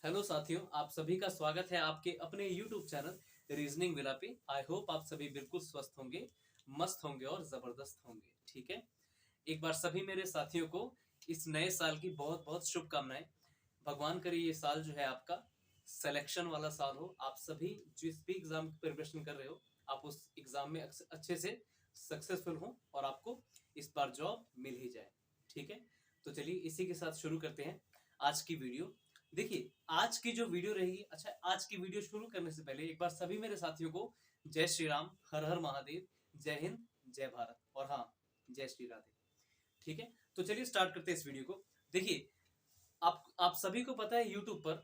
Hello साथियों, आप सभी का स्वागत है आपके अपने YouTube चैनल रीजनिंग विला पे। आई होप आप सभी बिल्कुल स्वस्थ होंगे, मस्त होंगे और जबरदस्त होंगे। ठीक है, एक बार सभी मेरे साथियों को इस नए साल की बहुत बहुत शुभकामनाएं। भगवान करे ये साल जो है आपका सिलेक्शन वाला साल हो। आप सभी जिस भी एग्जाम की प्रिपरेशन कर रहे हो, आप उस एग्जाम में अच्छे से सक्सेसफुल हो और आपको इस बार जॉब मिल ही जाए। ठीक है, तो चलिए इसी के साथ शुरू करते हैं आज की वीडियो। देखिए, आज की जो वीडियो रहेगी, अच्छा, आज की वीडियो शुरू करने से पहले एक बार सभी मेरे साथियों को जय श्री राम, हर हर महादेव, जय हिंद, जय भारत और हाँ, जय श्री राधे। ठीक है, तो चलिए स्टार्ट करते हैं इस वीडियो को। देखिए, आप सभी को पता है यूट्यूब पर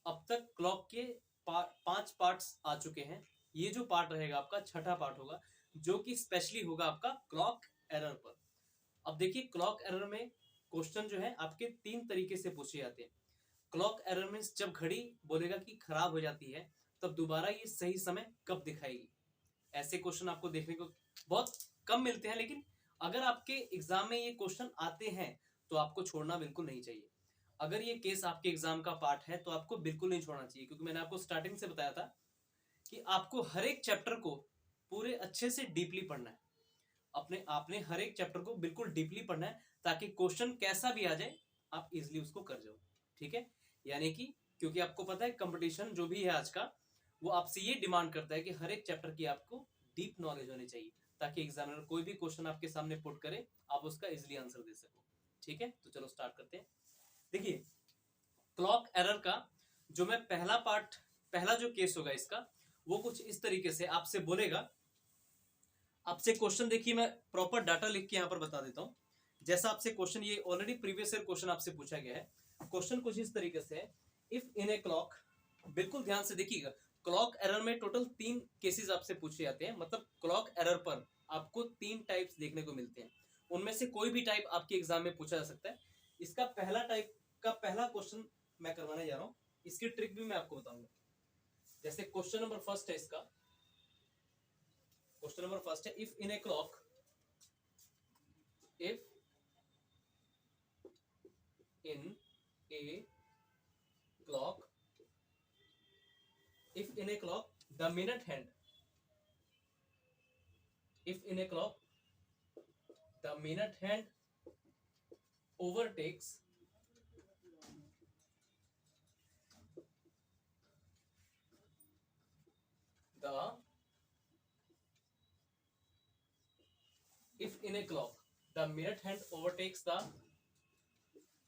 अब तक क्लॉक के 5 पार्ट्स आ चुके हैं। ये जो पार्ट रहेगा आपका छठा पार्ट होगा, जो कि स्पेशली होगा आपका क्लॉक एरर पर। अब देखिए, क्लॉक एरर में क्वेश्चन जो है आपके 3 तरीके से पूछे जाते हैं। क्लॉक एरर मीन्स जब घड़ी बोलेगा कि खराब हो जाती है, तब दोबारा ये सही समय कब दिखाएगी। ऐसे क्वेश्चन आपको देखने को बहुत कम मिलते हैं, लेकिन अगर आपके एग्जाम में ये क्वेश्चन आते हैं तो आपको छोड़ना बिल्कुल नहीं चाहिए। अगर ये केस आपके एग्जाम का पार्ट है तो आपको बिल्कुल नहीं छोड़ना चाहिए, क्योंकि मैंने आपको स्टार्टिंग से बताया था कि आपको हर एक चैप्टर को पूरे अच्छे से डीपली पढ़ना है। अपने आपने हर एक चैप्टर को बिल्कुल डीपली पढ़ना है, ताकि क्वेश्चन कैसा भी आ जाए आप इजिली उसको कर जाओ। ठीक है, यानी कि क्योंकि आपको पता है कंपटीशन जो भी है आज का, वो आपसे ये डिमांड करता है कि हर एक चैप्टर की आपको डीप नॉलेज होनी चाहिए, ताकि एग्जामिनर कोई भी क्वेश्चन आपके सामने पुट करे आप उसका इजिली आंसर दे सको। ठीक है, तो चलो स्टार्ट करते हैं। देखिए, क्लॉक एरर का जो मैं पहला जो केस होगा इसका, वो कुछ इस तरीके से आपसे बोलेगा। आपसे क्वेश्चन देखिए, मैं प्रॉपर डाटा लिख के यहाँ पर बता देता हूँ। जैसा आपसे क्वेश्चन, ये ऑलरेडी प्रीवियस ईयर क्वेश्चन आपसे पूछा गया है। क्वेश्चन कुछ इस तरीके से है, इफ इन ए क्लॉक, बिल्कुल ध्यान से देखिएगा। क्लॉक एरर में टोटल 3 केसेस आपसे पूछे जाते हैं, मतलब क्लॉक एरर पर आपको 3 टाइप्स देखने को मिलते हैं। उनमें से कोई भी टाइप आपके एग्जाम में पूछा जा सकता है। इसका पहला टाइप का पहला क्वेश्चन मैं करवाने जा रहा हूँ। इसकी ट्रिक भी मैं आपको बताऊंगा। जैसे क्वेश्चन नंबर फर्स्ट है इसका, क्वेश्चन नंबर फर्स्ट है, if in a clock, if in a clock, if in a clock the minute hand, if in a clock the minute hand overtakes the, if in a clock the minute hand overtakes the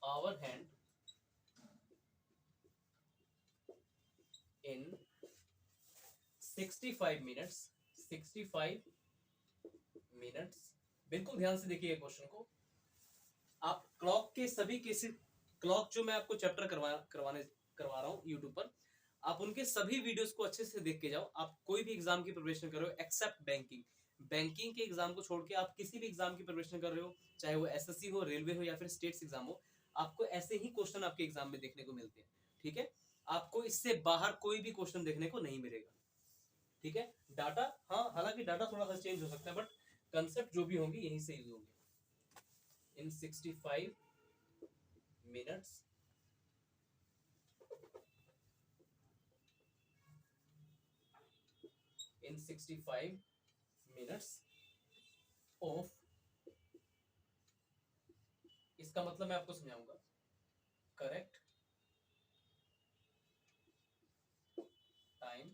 hour hand in 65 minutes, 65 minutes, बिल्कुल ध्यान से देखिए question को। आप clock के सभी cases, clock जो मैं आपको चैप्टर करवा रहा हूँ यूट्यूब पर, आप उनके सभी वीडियोस को अच्छे से देख के जाओ। आप कोई भी एग्जाम की प्रिपरेशन कर रहे हो एक्सेप्ट बैंकिंग, बैंकिंग के एग्जाम को छोड़ के आप किसी भी एग्जाम की प्रिपरेशन कर रहे हो, चाहे वो एसएससी हो, रेलवे हो या फिर स्टेट्स एग्जाम हो, आपको ऐसे ही क्वेश्चन आपके एग्जाम में देखने को मिलते हैं। ठीक है, आपको इससे बाहर कोई भी क्वेश्चन देखने को नहीं मिलेगा। ठीक है, डाटा, हाँ, हालांकि डाटा थोड़ा सा चेंज हो सकता है, बट कंसेप्ट जो भी होंगे यहीं से यूज होंगे। इन 65 minutes in 65 minutes of, इसका मतलब मैं आपको समझाऊंगा। करेक्ट टाइम,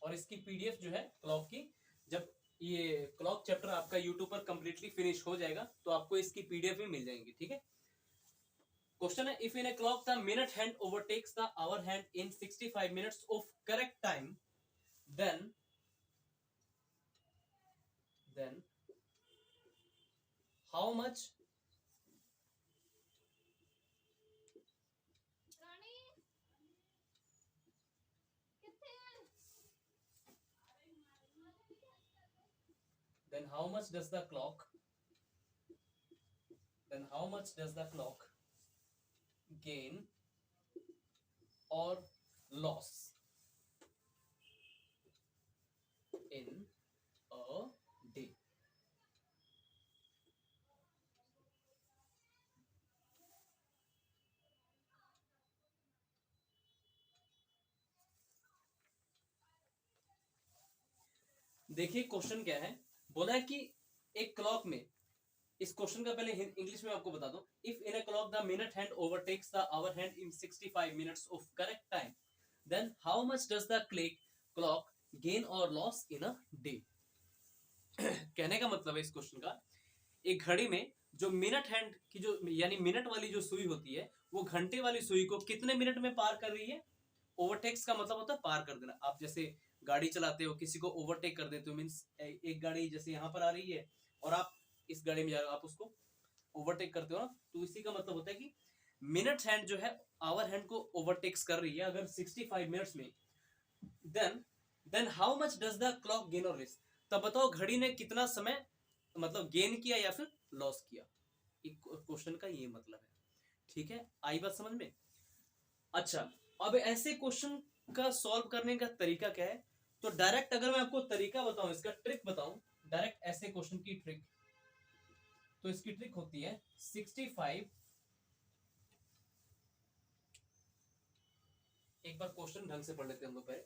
और इसकी पीडीएफ जो है क्लॉक की, जब ये क्लॉक चैप्टर आपका यूट्यूब पर कंप्लीटली फिनिश हो जाएगा तो आपको इसकी पीडीएफ भी मिल जाएंगी। ठीक है, क्वेश्चन है, if in a clock the minute hand overtakes the hour hand in 65 minutes of correct time, then then how much, then how much does the clock, then how much does the clock gain or loss in a day? देखिए question क्या है, बोला है कि एक clock में, इस question का पहले इंग्लिश में आपको बता दूं, if in a clock the minute hand overtakes the hour hand in 65 minutes of correct time, then how much does the clock gain और लॉस इन अ डे। कहने का मतलब है इस क्वेश्चन का, एक घड़ी में जो मिनट हैंड की जो यानी मिनट वाली जो सुई होती है, वो घंटे वाली सुई को कितने मिनट में पार कर रही है। ओवरटेक्स का मतलब होता है पार कर देना। आप जैसे गाड़ी चलाते हो, किसी को ओवरटेक कर देते हो, मीन्स एक गाड़ी जैसे यहाँ पर आ रही है और आप इस गाड़ी में जा रहे हो, आप उसको ओवरटेक करते हो ना, तो इसी का मतलब होता है कि मिनट हैंड जो है आवर हैंड को ओवरटेक्स कर रही है अगर 65 मिनट्स में, then how much does the clock gain और लॉस। तब बताओ घड़ी ने कितना समय मतलब गेन किया या फिर लॉस किया। क्वेश्चन का ये मतलब है। ठीक है, आई बात समझ में। अच्छा, अब ऐसे क्वेश्चन का सॉल्व करने का तरीका क्या है, तो डायरेक्ट अगर मैं आपको तरीका बताऊं, इसका ट्रिक बताऊं, डायरेक्ट ऐसे क्वेश्चन की ट्रिक, तो इसकी ट्रिक होती है 65। एक बार क्वेश्चन ढंग से पढ़ लेते हैं हम लोग पहले।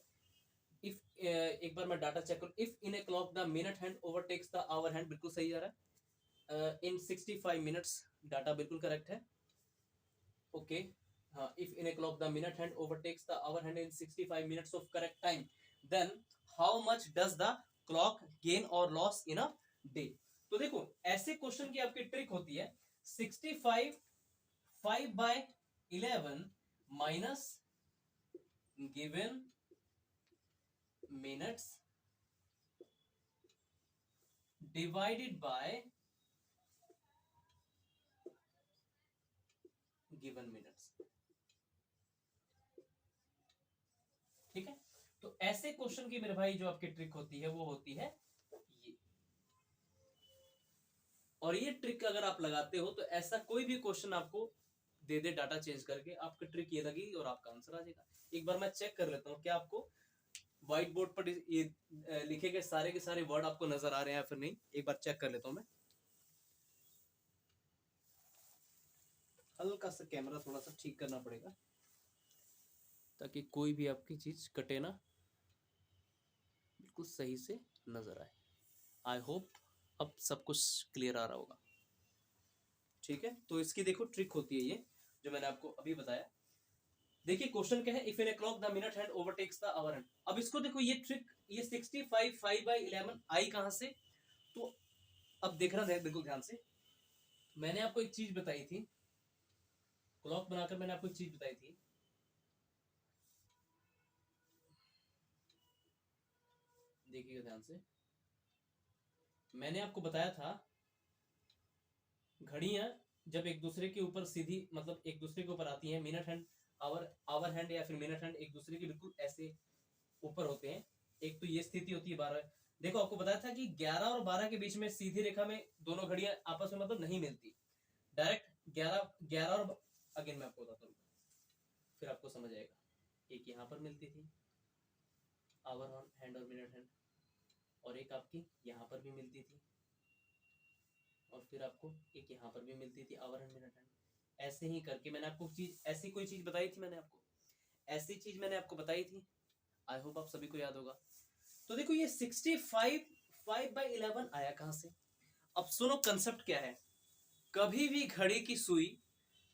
इफ एक बार मैं डाटा चेक करूं, if in a clock the minute hand overtakes the hour hand, बिल्कुल सही जा रहा है। इन 65 मिनट्स, डाटा बिल्कुल करेक्ट है। ओके, हाँ, if in a clock the minute hand overtakes the hour hand in 65 minutes of correct time, then how much does the clock gain और loss in a day. तो देखो ऐसे question की आपकी trick होती है 65 5/11 minus given minutes divided by given minutes. ठीक है, तो ऐसे क्वेश्चन की मेरे भाई जो आपकी ट्रिक होती है वो होती है ये। और ये ट्रिक अगर आप लगाते हो तो ऐसा कोई भी क्वेश्चन आपको दे दे डाटा चेंज करके, आपकी ट्रिक ये लगेगी और आपका आंसर आ जाएगा। एक बार मैं चेक कर लेता हूँ क्या आपको व्हाइट बोर्ड पर ये लिखे गए सारे के सारे वर्ड आपको नजर आ रहे हैं या फिर नहीं। एक बार चेक कर लेता हूँ मैं। हल्का सा कैमरा थोड़ा सा ठीक करना पड़ेगा ताकि कोई भी आपकी चीज कटे ना, बिल्कुल सही से नजर आए। आई होप अब सब कुछ क्लियर आ रहा होगा। ठीक है, तो इसकी देखो ट्रिक होती है ये जो मैंने आपको अभी बताया। देखिए क्वेश्चन क्या है, if in a clock the minute hand overtakes the hour hand. अब इसको देखो ये ट्रिक, ये 65 5/11 आई कहां से, तो अब देखना है बिल्कुल ध्यान से। मैंने आपको एक चीज बताई थी, क्लॉक बनाकर मैंने आपको एक चीज बताई थी, देखिएगा ध्यान से। मैंने आपको बताया था घड़ियां जब एक दूसरे के ऊपर सीधी मतलब एक दूसरे के ऊपर आती हैं, मिनट हैंड आवर हैंड या फिर मिनट हैंड एक दूसरे के बिल्कुल ऐसे ऊपर होते हैं। एक तो ये स्थिति होती है 12। देखो आपको बताया था कि 11 और 12 के बीच में सीधी रेखा में दोनों घड़ियां आपस में मतलब नहीं मिलती। डायरेक्ट 11 11 और अगेन मैं आपको बताता हूँ फिर आपको समझ आएगा। एक यहाँ पर मिलती थी आवर हैंड और मिनट हैंड, और एक आपकी यहाँ पर भी मिलती थी, और फिर आपको एक यहाँ पर भी मिलती थी आवर हैंड मिनट हैंड। ऐसे ही करके मैंने आपको चीज, ऐसी कोई चीज बताई थी मैंने आपको, ऐसी चीज मैंने आपको बताई थी। आई होप आप सभी को याद होगा। तो देखो ये 65 5/11 आया कहां से। अब सुनो कंसेप्ट क्या है, कभी भी घड़ी की सुई,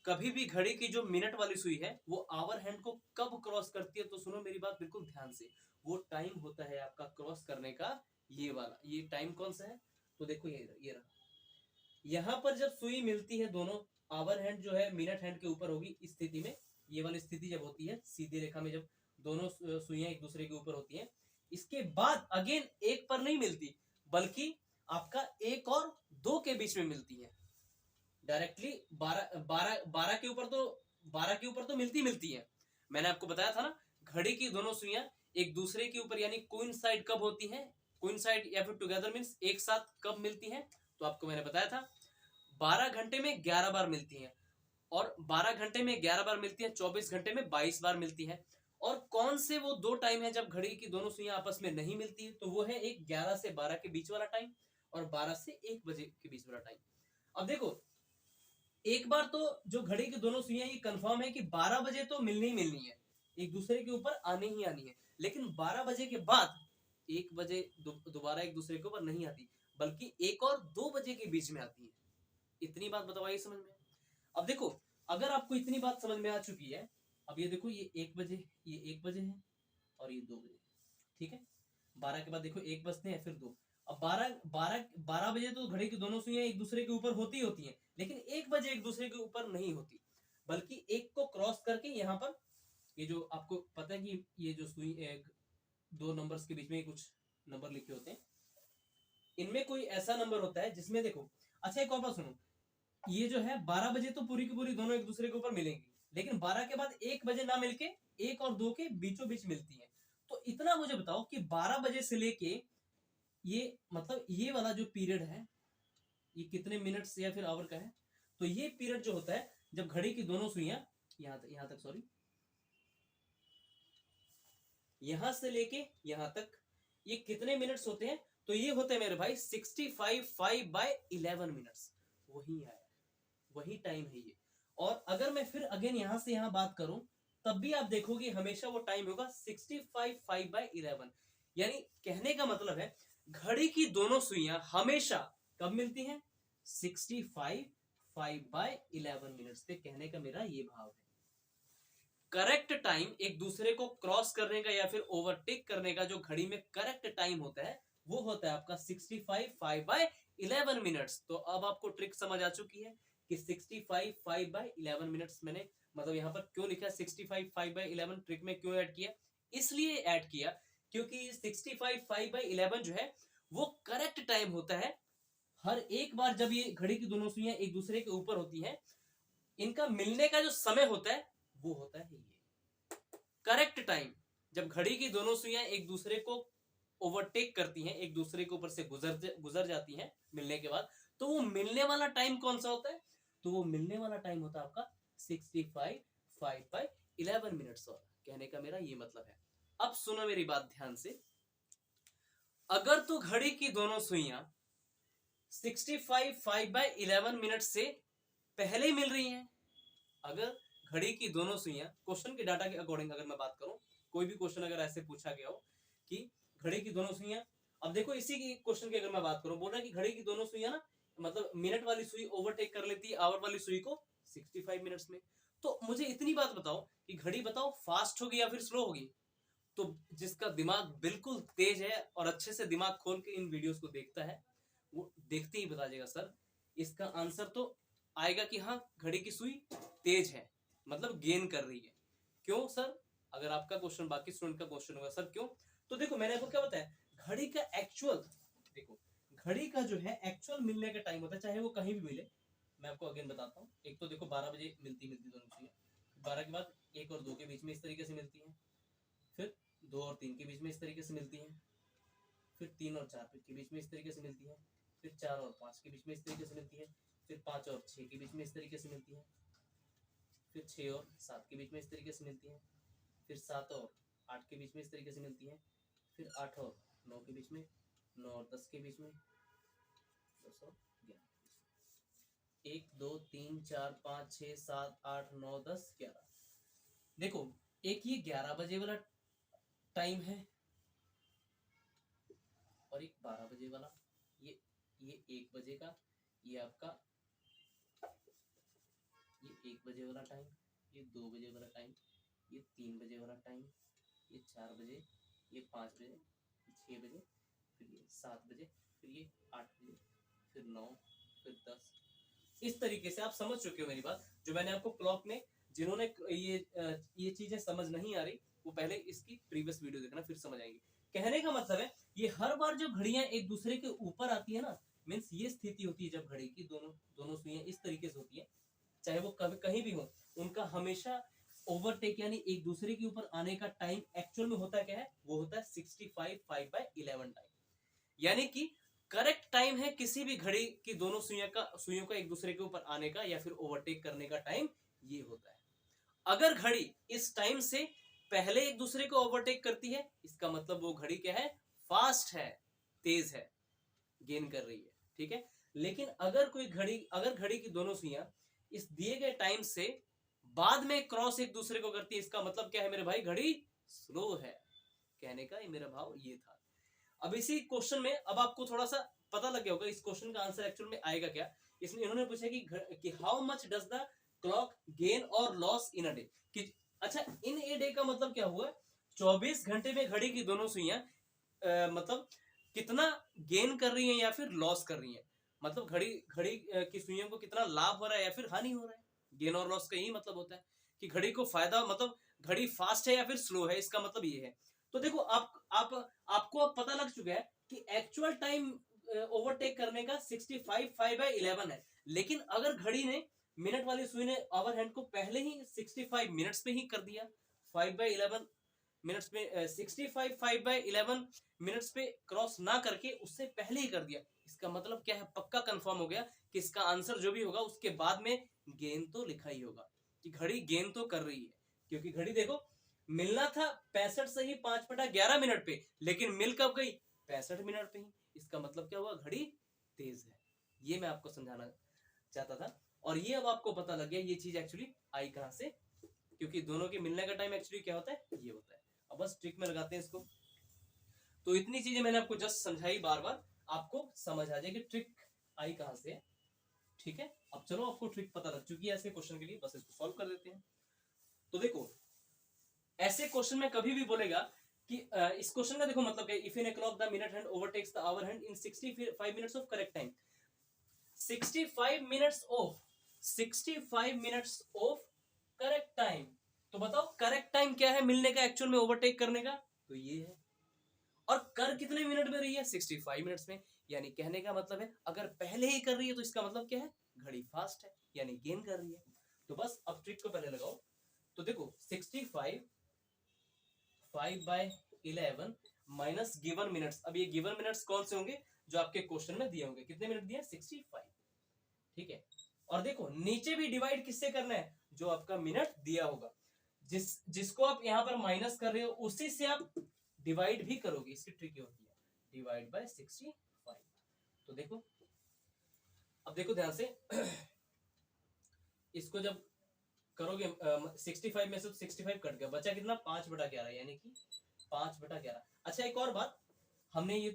कभी भी घड़ी की जो मिनट वाली सुई है वो आवर हैंड को कब क्रॉस करती है, तो सुनो मेरी बात बिल्कुल ध्यान से। वो टाइम होता है आपका क्रॉस करने का, ये वाला, ये टाइम कौन सा है, तो देखो ये रहा। यहां पर जब सुई मिलती है दोनों, आवर हैंड जो है मिनट हैंड के ऊपर होगी इस स्थिति में, ये वाली स्थिति जब होती है सीधी रेखा में, जब दोनों सुइयां एक दूसरे के ऊपर होती हैं, इसके बाद अगेन एक पर नहीं मिलती बल्कि आपका एक और दो के बीच में मिलती है। डायरेक्टली 12 के ऊपर तो 12 के ऊपर तो मिलती है। मैंने आपको बताया था ना, घड़ी की दोनों सुइयां एक दूसरे के ऊपर यानी कोइंसाइड कब होती हैं, कोइंसाइड या फिर टुगेदर मींस एक साथ कब मिलती हैं, तो आपको मैंने बताया था 12 घंटे में 11 बार मिलती हैं, और 12 घंटे में 11 बार मिलती है, 24 घंटे में 22 बार मिलती है। और कौन से वो दो टाइम है जब घड़ी की दोनों सुइयां आपस में नहीं मिलती है, तो वो है एक 11 से 12 के बीच वाला टाइम और 12 से 1 बजे के बीच वाला टाइम। अब देखो एक बार तो जो घड़ी की दोनों सुइयां ये कंफर्म है कि 12 बजे तो मिलनी ही मिलनी है, एक दूसरे के ऊपर आनी ही आनी है, लेकिन 12 बजे के बाद 1 बजे दोबारा एक दूसरे के ऊपर नहीं आती, बल्कि 1 और 2 बजे के बीच में आती है। इतनी बात बताइए समझ में। अब देखो, अगर आपको इतनी बात समझ में आ चुकी है, अब ये देखो, ये 1 बजे, ये 1 बजे है और ये 2 बजे, ठीक है। 12 के बाद देखो 1 बजते हैं, फिर 2। अब 12 बजे तो घड़ी की दोनों सुइयां एक दूसरे के ऊपर होती होती हैं, लेकिन 1 बजे एक दूसरे के ऊपर नहीं होती, बल्कि 1 को क्रॉस करके यहाँ पर ये जो आपको पता है कि ये जो सुई दो नंबर्स के बीच में कुछ नंबर लिखे होते हैं, इनमें कोई ऐसा नंबर होता है जिसमें देखो, अच्छा एक और बात सुनो, ये जो है 12 बजे तो पूरी की पूरी दोनों एक दूसरे के ऊपर मिलेंगी, लेकिन 12 के बाद 1 बजे ना मिलके 1 और 2 के बीचों बीच मिलती है। तो इतना मुझे बताओ कि 12 बजे से लेके ये मतलब ये वाला जो पीरियड है, ये कितने मिनट्स या फिर आवर का है। तो ये पीरियड जो होता है जब घड़ी की दोनों सुइयां यहां तक सॉरी, यहां से लेके यहां तक ये कितने मिनट्स होते हैं, तो ये होते हैं मेरे भाई 65/5/11 मिनट्स। वही आया, वही टाइम है ये। और अगर मैं फिर अगेन यहां से यहां बात करूं, तब भी आप देखोगे हमेशा वो टाइम होगा 65/5/11। यानी कहने का मतलब है घड़ी की दोनों सुइयां हमेशा कब मिलती हैं, 65/5/11 मिनट्स पे। कहने का मेरा ये भाव है। करेक्ट टाइम एक दूसरे को क्रॉस करने का या फिर ओवरटेक करने का जो घड़ी में करेक्ट टाइम होता है, वो होता है आपका 65/5/11 मिनट्स। तो अब आपको ट्रिक समझ आ चुकी है कि 65/5/11 मिनट्स मैंने मतलब यहाँ पर क्यों लिखा, 65/5/11 ट्रिक में क्यों ऐड किया, इसलिए ऐड किया क्योंकि 65/5/11 जो है वो करेक्ट टाइम होता है। हर एक बार जब ये घड़ी की दोनों सुइयां एक दूसरे के ऊपर होती हैं, इनका मिलने का जो समय होता है वो होता है ये करेक्ट टाइम। जब घड़ी की दोनों सुइयां एक दूसरे को ओवरटेक करती हैं, एक दूसरे के ऊपर से गुजर जाती हैं मिलने के बाद, तो वो मिलने वाला टाइम कौन सा होता है, तो वो मिलने वाला टाइम होता है आपका 65/5/11 मिनट्स। और कहने का मेरा ये मतलब है। अब सुनो मेरी बात ध्यान से, अगर तो घड़ी की दोनों सुइयां 65/5/11 मिनट से पहले मिल रही हैं, अगर घड़ी की दोनों सुइयां क्वेश्चन के डाटा के अकॉर्डिंग अगर मैं बात करूं, कोई भी क्वेश्चन अगर ऐसे पूछा गया हो कि घड़ी की दोनों सुइयां, अब देखो इसी की क्वेश्चन की अगर मैं बात करूं, बोल रहा है कि घड़ी की दोनों सुइयां ना मतलब मिनट वाली सुई ओवरटेक कर लेती है आवर वाली सुई को 65 मिनट्स में। तो मुझे इतनी बात बताओ कि घड़ी बताओ फास्ट होगी या फिर स्लो होगी। तो जिसका दिमाग बिल्कुल तेज है और अच्छे से दिमाग खोल के इन वीडियोस को देखता है, वो देखते ही बता जाएगा सर इसका आंसर तो आएगा कि हाँ घड़ी की सुई तेज है, मतलब गेन कर रही है। क्यों सर, अगर आपका क्वेश्चन बाकी स्टूडेंट का क्वेश्चन होगा सर क्यों, तो देखो मैंने आपको क्या बताया, घड़ी का एक्चुअल, देखो घड़ी का जो है एक्चुअल मिलने का टाइम होता है, चाहे वो कहीं भी मिले। मैं आपको अगेन बताता हूँ, एक तो देखो 12 बजे मिलती दोनों सुइयां, 12 के बाद 1 और 2 के बीच में इस तरीके से मिलती है, फिर 2 और 3 के बीच में इस तरीके से मिलती है, फिर 3 और 4 के बीच में इस तरीके से मिलती है, फिर 4 और 5 के बीच में इस तरीके से मिलती है, फिर 5 और 6 के बीच में इस तरीके से मिलती है, फिर 6 और 7 के बीच में इस तरीके से मिलती है, फिर 7 और 8 के बीच में इस तरीके से मिलती है, फिर 8 और 9 के बीच में, 9 और 10 के बीच में, 10 और 11 1 2 3 4 5 6 7 8 9 10 11। देखो एक ये 11 बजे वाला टाइम है और एक 12 बजे वाला, ये 1 बजे का, ये आपका ये 1 बजे वाला टाइम, ये 2 बजे वाला टाइम, ये 3 बजे वाला टाइम, ये 4 बजे, ये 5 बजे, ये 6 बजे, फिर ये 7 बजे, फिर ये 8 बजे, फिर 9, फिर 10। इस तरीके से आप समझ चुके हो मेरी बात। जो मैंने आपको क्लॉक में, जिन्होंने ये चीजें समझ नहीं आ रही वो पहले इसकी प्रीवियस वीडियो देखना, फिर समझ आएंगे। कहने का मतलब है ये हर बार जब घड़ियां एक दूसरे के ऊपर आती है ना, मीन्स ये स्थिति होती है जब घड़ी की दोनों सुइयां इस तरीके से होती है, चाहे वो कभी कहीं भी हो, उनका हमेशा ओवरटेक यानी एक दूसरे के ऊपर आने का टाइम एक्चुअल में होता क्या है, वो होता है 65/5/11 टाइम। यानी कि करेक्ट टाइम है किसी भी घड़ी की दोनों सुइयों का एक दूसरे के ऊपर आने का या फिर ओवरटेक करने का टाइम ये होता है। अगर घड़ी इस टाइम से पहले एक दूसरे को ओवरटेक करती है, इसका मतलब वो घड़ी क्या है, फास्ट है, तेज है, गेन कर रही है, ठीक है। लेकिन अगर घड़ी की दोनों सुइयां इस दिए गए टाइम से बाद में क्रॉस एक दूसरे को करती है, इसका मतलब क्या है मेरे भाई, घड़ी स्लो है। कहने का ये मेरा भाव ये था। अब इसी क्वेश्चन में अब आपको थोड़ा सा पता लग गया होगा इस क्वेश्चन का आंसर एक्चुअल में आएगा क्या। इसमें इन्होंने पूछा कि how much does the clock gain और लॉस इन अ डे। कि अच्छा इन ए डे का मतलब क्या हुआ, 24 घंटे में घड़ी की दोनों सुइयां मतलब कितना गेन कर रही हैं या फिर लॉस कर रही हैं। मतलब घड़ी घड़ी की सुइयों को कितना लाभ हो रहा है या फिर हानि हो रहा है। गेन और लॉस का यही मतलब होता है कि घड़ी को फायदा, मतलब घड़ी फास्ट है या फिर स्लो है, इसका मतलब ये है। तो देखो आपको अब पता लग चुका है कि एक्चुअल टाइम ओवरटेक करने का 65 5/11 है। लेकिन अगर घड़ी ने मिनट वाली सुई ने आवर हैंड को पहले ही 65 मिनट्स पे ही कर दिया, 5/11 मिनट्स में 65 5/11 मिनट्स पे क्रॉस ना करके उससे पहले ही कर दिया, इसका मतलब क्या है, पक्का कंफर्म हो गया कि इसका आंसर जो भी होगा उसके बाद में गेन तो लिखा ही होगा कि घड़ी गेन तो कर रही है। क्योंकि घड़ी देखो मिलना था 65 से ही 5/11 मिनट पे, लेकिन मिल कब गई 65 मिनट पे ही। इसका मतलब क्या हुआ, घड़ी तेज है। ये मैं आपको समझाना चाहता था और ये अब आपको पता लग गया ये चीज एक्चुअली आई कहां से, क्योंकि दोनों के मिलने का टाइम एक्चुअली क्या होता है, ये होता है। अब बस ट्रिक में लगाते हैं इसको। तो इतनी चीजें मैंने आपको जस्ट समझाई, बार बार आपको समझ आ जाएगी ट्रिक आई कहां से है। ठीक है, अब चलो आपको ट्रिक पता लग चुकी है ऐसे क्वेश्चन के लिए, बस इसको सॉल्व कर देते हैं। तो देखो ऐसे क्वेश्चन में कभी भी बोलेगा कि इस क्वेश्चन का देखो मतलब क्या, if in a clock the minute hand overtakes the hour hand in 65 minutes of correct time. 65 minutes of 65 minutes of correct time. तो बताओ करेक्ट टाइम क्या है मिलने का, एक्चुअल में ओवरटेक करने का, तो ये है। और कर कितने मिनट में रही है, 65 मिनट्स में। यानी कहने का मतलब है अगर पहले ही कर रही है तो इसका मतलब क्या है, घड़ी फास्ट है यानी गेन कर रही है। तो बस अब ट्रिक को पहले लगाओ। तो देखो 65 5/11 माइनस गिवन मिनट्स। अब ये गिवन मिनट्स कौन से होंगे, जो आपके क्वेश्चन में दिए होंगे। कितने मिनट दिए, 65। ठीक है, और देखो नीचे भी डिवाइड किससे करना है, जो आपका मिनट दिया होगा, जिसको आप यहां पर माइनस कर रहे हो उसी से आप डिवाइड भी करोगे। इसकी ट्रिक ये होती है, डिवाइड बाय 65। तो देखो अब देखो ध्यान से इसको जब करोगे 65 में से 65 कट गया, बचा कितना, 5/11 यानी कि 5/11। अच्छा एक और बात, हमने ये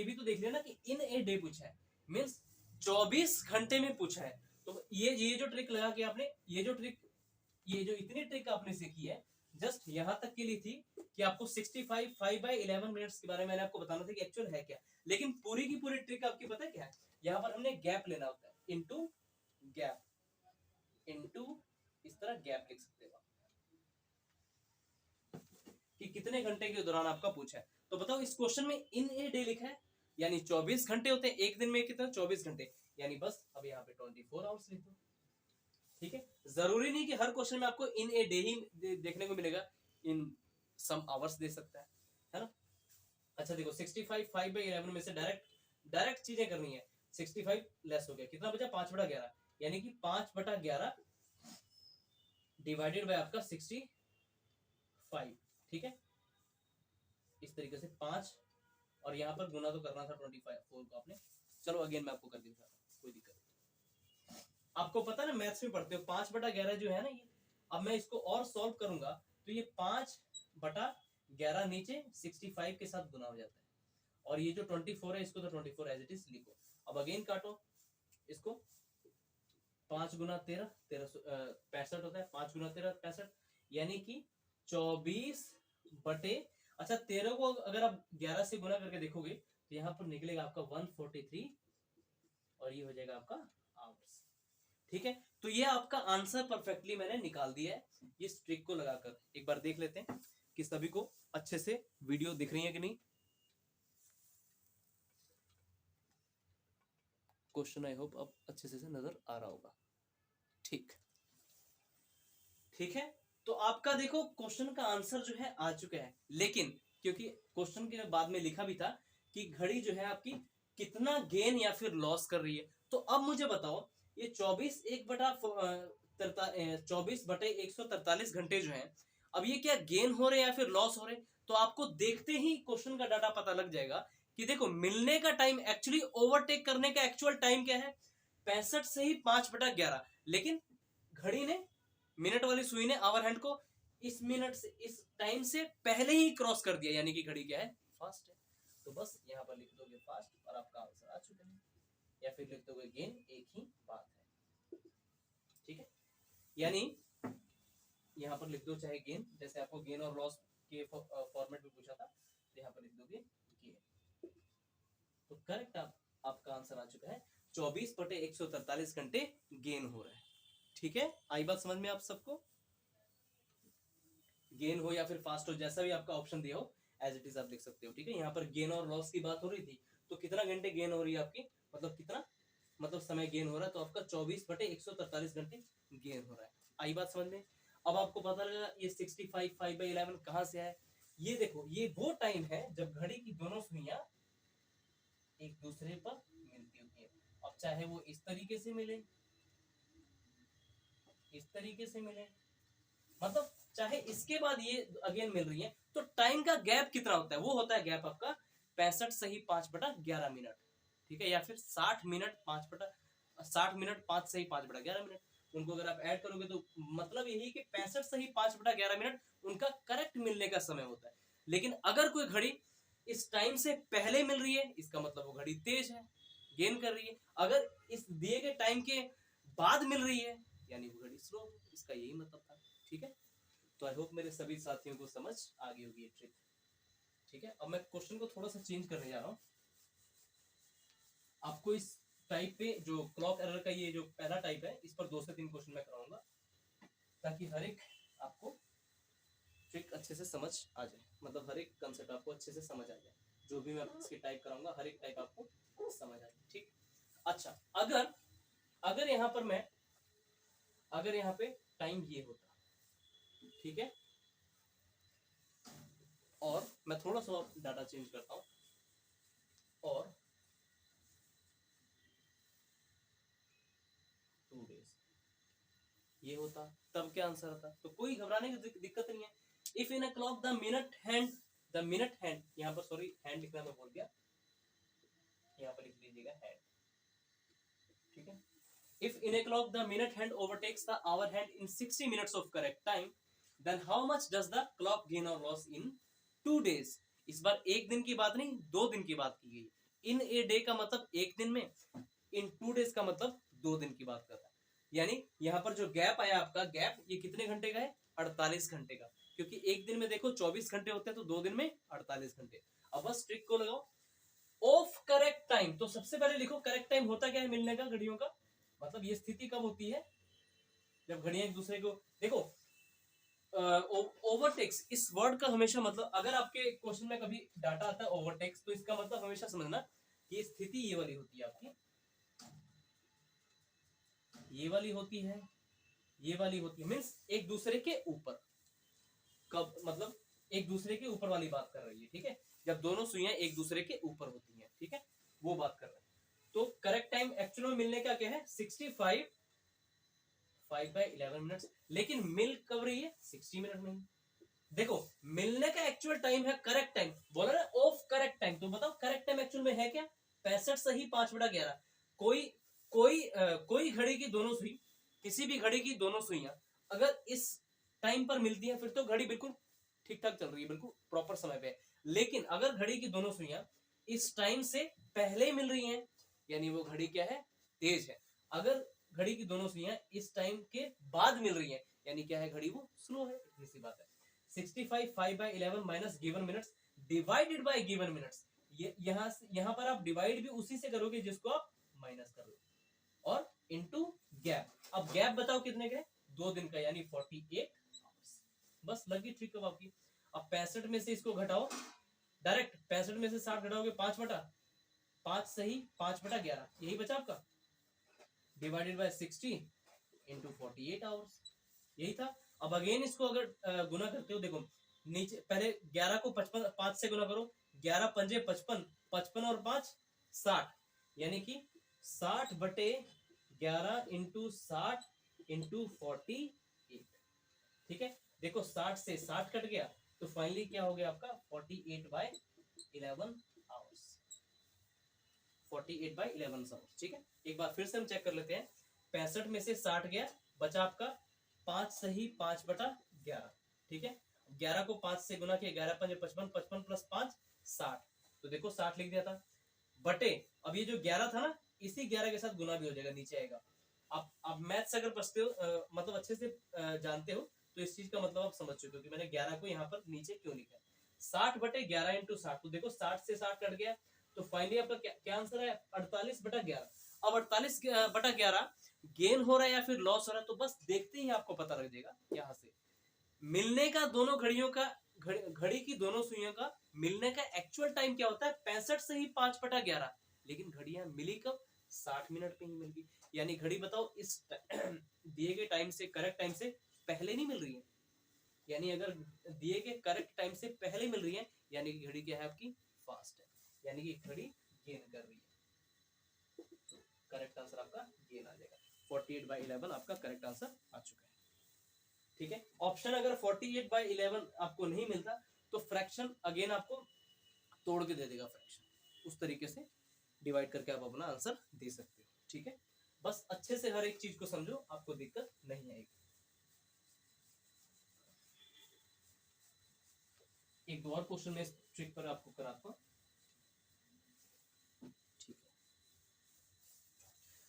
भी तो देख लिया ना कि इन ए डे पूछा है, मीन्स 24 घंटे में पूछा है। तो ये जो ट्रिक लगा के आपने, ये जो इतनी ट्रिक आपने सीखी है, जस्ट यहां तक के लिए थी कि आपको 65 5/11 मिनट्स के बारे में मैंने आपको बताना था कि एक्चुअल है क्या। लेकिन पूरी की पूरी ट्रिक आपकी पता है क्या है, यहां पर हमने गैप लेना होता है, इनटू गैप, इनटू इस तरह गैप लिख सकते हो कि कितने घंटे के दौरान आपका पूछा है। तो बताओ इस क्वेश्चन में इन ए डे लिखा है, यानी 24 घंटे होते हैं एक दिन में, कितना 24 घंटे, यानी बस अब यहाँ पे 24 आवर्स लिख दो। ठीक है, जरूरी नहीं कि हर क्वेश्चन में आपको इन ए डे ही देखने को मिलेगा, इन सम आवर्स दे सकता है ना। अच्छा देखो 65 5/11 में से डायरेक्ट चीजें करनी है। 65 लेस हो गया, कितना बचा, 5/11, यानी कि 5/11 डिवाइडेड बाय आपका 65। ठीक है, इस तरीके से 5 और यहाँ पर गुना तो करना था 25 4 को आपने। चलो अगेन मैं आपको कर दिखाता हूँ, कोई दिक्कत नहीं। आपको पता ना मैथ्स में पढ़ते हो 5/11 जो है ना ये, अब मैं इसको और सॉल्व करूंगा तो ये 5/11 नीचे 65 के साथ गुना हो जाता है, और ये जो 24 है इसको तो 24 एज इट इज लिखो। अब अगेन काटो इसको, 5 गुना 13 65 होता है, 5 गुना 13 65, यानी कि 24/, अच्छा 13 को अगर आप 11 से गुना करके देखोगे तो यहाँ पर निकलेगा आपका 143 और ये हो जाएगा आपका आवर्स। ठीक है, तो ये आपका आंसर परफेक्टली मैंने निकाल दिया है इस ट्रिक को लगाकर। एक बार देख लेते हैं कि सभी को अच्छे से वीडियो दिख रही है कि नहीं। क्वेश्चन आई होप अब अच्छे से नजर आ रहा होगा। ठीक है, तो आपका देखो क्वेश्चन का आंसर जो है आ चुका है, लेकिन क्योंकि क्वेश्चन के बाद में लिखा भी था कि घड़ी जो है आपकी कितना गेन या फिर लॉस कर रही है। तो अब मुझे बताओ ये 24/143 घंटे जो है, अब ये क्या गेन हो रहे हैं या फिर लॉस हो रहे हैं। तो आपको देखते ही क्वेश्चन का डाटा पता लग जाएगा कि देखो मिलने का टाइम, एक्चुअली ओवरटेक करने का एक्चुअल टाइम क्या है, 65 से ही 5/11, लेकिन घड़ी ने, मिनट वाली सुई ने आवर हैंड को इस मिनट से, इस टाइम से पहले ही क्रॉस कर दिया, यानी कि घड़ी क्या है, फास्ट है। तो बस यहाँ पर लिख दोगे फास्ट और आपका आंसर आ चुका है, या फिर लिख दोगे गेन, एक ही बात है। ठीक है, यानी यहाँ पर लिख दो चाहे गेन, जैसे आपको गेन और लॉस के फॉर्मेट में पूछा था, तो यहाँ पर लिख दोगे गेन। तो करेक्ट आपका आंसर आ चुका है 24/143 घंटे गेन हो रहा है। ठीक है, आई बात समझ में आप सबको? गेन हो या फिर फास्ट हो, जैसा भी आपका ऑप्शन दिया हो एज इट इज आप लिख सकते हो। ठीक है, यहाँ पर गेन और लॉस की बात हो रही थी, तो कितना घंटे गेन हो रही है आपकी, मतलब कितना मतलब समय गेन हो रहा है, तो आपका 24/143 घंटे गेन हो रहा है। आई बात समझ में? अब आपको पता लगा ये 65 5/11 कहाँ से है। ये देखो, ये वो टाइम है जब घड़ी की दोनों सुइयां एक दूसरे पर मिलती होती है। अब चाहे वो इस तरीके से मिले, इस तरीके से मिले, मतलब चाहे इसके बाद ये अगेन मिल रही है, तो टाइम का गैप कितना होता है? वो होता है गैप आपका 65 सही 5/11 मिनट। ठीक है, या फिर 60 मिनट 5 सही 5/11 मिनट। उनको अगर आप ऐड करोगे तो मतलब यही कि 65 सही 5/11 मिनट उनका करेक्ट मिलने का समय होता है। लेकिन अगर कोई घड़ी इस टाइम से पहले मिल रही है, इसका मतलब वो घड़ी तेज है, गेन कर रही है। अगर इस दिए गए टाइम के बाद मिल रही है, यानी वो घड़ी स्लो, इसका यही मतलब था। ठीक है, तो आई होप मेरे सभी साथियों को समझ आ गई होगी ये ट्रिक। ठीक है, अब मैं क्वेश्चन को थोड़ा सा चेंज करने जा रहा हूँ। आपको इस टाइप पे जो क्लॉक एरर का ये जो पहला टाइप है, इस पर 2 से 3 क्वेश्चन मैं कराऊंगा, ताकि हर एक आपको ट्रिक अच्छे से समझ आ जाए, मतलब हर एक कंसेप्ट आपको अच्छे से समझ आ जाए। जो भी मैं इसकी टाइप कराऊंगा, हर एक टाइप आपको समझ आ जाए। ठीक, अच्छा, अगर अगर यहाँ पर मैं अगर यहाँ पे टाइम ये होता, ठीक है, और मैं थोड़ा सा डाटा चेंज करता हूं, और 2 days ये होता, तब क्या आंसर आता? तो कोई घबराने की दिक्कत नहीं है। If in a clock the minute hand, यहाँ पर सॉरी हैंड लिखना मैं बोल दिया, यहाँ पर लिख लीजिएगा हैंड। ठीक है, if in a clock the minute hand overtakes the hour hand in 60 minutes of correct time, then how much does the clock gain और लॉस इन 2 days? इस बार एक दिन की बात नहीं, 2 दिन की बात की गई। इन ए डे का मतलब एक दिन में, इन 2 days का मतलब 2 दिन की बात कर रहा है। यानी यहाँ पर जो गैप आया आपका, गैप ये कितने घंटे का है? 48 घंटे का, क्योंकि एक दिन में देखो 24 घंटे होते हैं, तो 2 दिन में 48 घंटे। अब बस ट्रिक को लगाओ, ऑफ करेक्ट टाइम। तो सबसे पहले लिखो करेक्ट टाइम होता क्या है मिलने का घड़ियों का, मतलब ये स्थिति कब होती है जब घड़ियां एक दूसरे को, देखो ओवरटेक्स इस वर्ड का हमेशा मतलब, अगर आपके क्वेश्चन में कभी डाटा आता है ओवरटेक्स, तो इसका मतलब हमेशा समझना कि स्थिति ये वाली होती है आपकी, ये वाली होती है, ये वाली होती है, मीन्स एक दूसरे के ऊपर, कब मतलब एक दूसरे के ऊपर वाली बात कर रही है। ठीक है, जब दोनों सुइयां एक दूसरे के ऊपर होती हैं, ठीक है, वो बात कर रहे हैं। तो करेक्ट टाइम एक्चुअल में मिलने का क्या है? 65 5/11 मिनट्स, लेकिन मिल कब रही है? 60 मिनट में। देखो, मिलने का एक्चुअल टाइम है करेक्ट टाइम, बोला ना ऑफ करेक्ट टाइम, तो बताओ करेक्ट टाइम एक्चुअल में है क्या? 65 सही 5/11। कोई कोई घड़ी की दोनों सुई, किसी भी घड़ी की दोनों सुइयां अगर इस टाइम पर मिलती है, फिर तो घड़ी बिल्कुल ठीक ठाक चल रही है, बिल्कुल प्रॉपर समय पे है। लेकिन अगर घड़ी की दोनों सुइयां इस टाइम से पहले मिल रही हैं, यानी वो घड़ी क्या है? तेज है। अगर घड़ी की दोनों सुइयां इस टाइम के बाद मिल रही हैं, यानी क्या है? घड़ी वो स्लो है। इतनी सी बात है। 65 5/11 minus given minutes divided by given minutes, ये यहां पर आप डिवाइड भी उसी से करोगे जिसको आप माइनस कर लो, और इनटू गैप। अब गैप बताओ कितने के? 2 दिन का, यानी 48 आवर्स। बस लगी ट्रिक अब आपकी। अब 65 में से इसको घटाओ, डायरेक्ट 65 में से 60 घटाओगे 5 सही 5/11, यही बचा आपका, डिवाइडेड बाय 60 इंटू 48 आवर्स, यही था। अब अगेन इसको अगर गुना करते हो, देखो नीचे पहले 11 को 5 से गुना करो, 11 पंजे 55, 55 और 5 60, यानी कि 60/11 इंटू 60 इंटू 48। ठीक है, देखो 60 से 60 कट गया, तो फाइनली क्या हो गया आपका? 48/11 आवर्स, 48/11 आवर्स। ठीक है, एक बार फिर से हम चेक कर लेते हैं। 65 में से 60 गया, बचा आपका 5 सही 5/11। ठीक है, 11 को 5 से गुना किया, 11 5 55, 55 प्लस 5 60, तो देखो 60 लिख दिया था, बटे अब ये जो 11 था ना, इसी 11 के साथ गुना भी हो जाएगा, नीचे आएगा। आप मैथ्स अगर पढ़ते हो मतलब अच्छे से जानते हो तो इस चीज का मतलब आप समझ चुके हो कि मैंने 11 को यहाँ पर नीचे क्यों लिखा है। 60 बटे 11 इंटू 60, तो देखो 60 से 60 कट गया, तो फाइनली आपका क्या आंसर है, 48 बटा 11। अब 48 बटा 11 गेन हो रहा है या फिर लॉस हो रहा है, तो बस देखते ही आपको पता लग जाएगा। यहाँ से मिलने का दोनों घड़ियों का घड़ी की दोनों सुइयों का मिलने का एक्चुअल टाइम क्या होता है, 65 से ही 5 बटा 11, लेकिन घड़ियां मिली कब, 60 मिनट पे ही मिल गई। यानी घड़ी बताओ इस दिए गए टाइम से, करेक्ट टाइम से पहले नहीं मिल रही है, यानी अगर दिए गए करेक्ट टाइम से पहले मिल रही है, यानी कि घड़ी क्या है आपकी, फास्ट है, यानी कि घड़ी गेन कर रही है। करेक्ट आंसर आपका गेन आ जाएगा। 48/11 आपका करेक्ट आंसर आ चुका है। ठीक है, ऑप्शन अगर 48/11 आपको नहीं मिलता तो फ्रैक्शन अगेन आपको तोड़ के दे देगा, फ्रैक्शन उस तरीके से डिवाइड करके आप अपना आंसर दे सकते हो। ठीक है, बस अच्छे से हर एक चीज को समझो, आपको दिक्कत नहीं आएगी। एक दो और क्वेश्चन में इस ट्रिक पर आपको कराता हूं। ठीक है,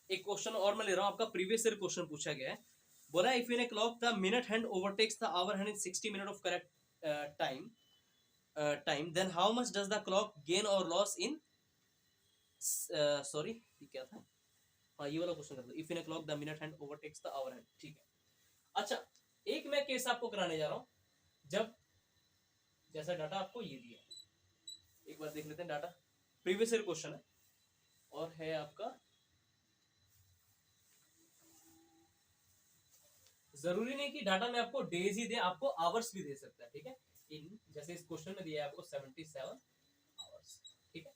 एक क्वेश्चन और मैं ले रहा हूं, आपका प्रीवियस ईयर क्वेश्चन पूछा गया है। बोला if in a clock the minute hand overtakes the hour hand in 60 minute of correct time then how much does the clock gain और लॉस इन सॉरी ये क्या था, हाँ ये वाला क्वेश्चन कर दो। If in a clock the minute hand overtakes the hour hand. ठीक है, अच्छा एक मैं केस आपको कराने जा रहा हूं, जब जैसा डाटा आपको ये दिया, एक बार देख लेते हैं डाटा, प्रीवियस ईयर क्वेश्चन है और है आपका, जरूरी नहीं कि डाटा में आपको डेज ही दे, आपको आवर्स भी दे सकता है। ठीक है, इन जैसे इस क्वेश्चन में दिया है आपको 77 आवर्स। ठीक है,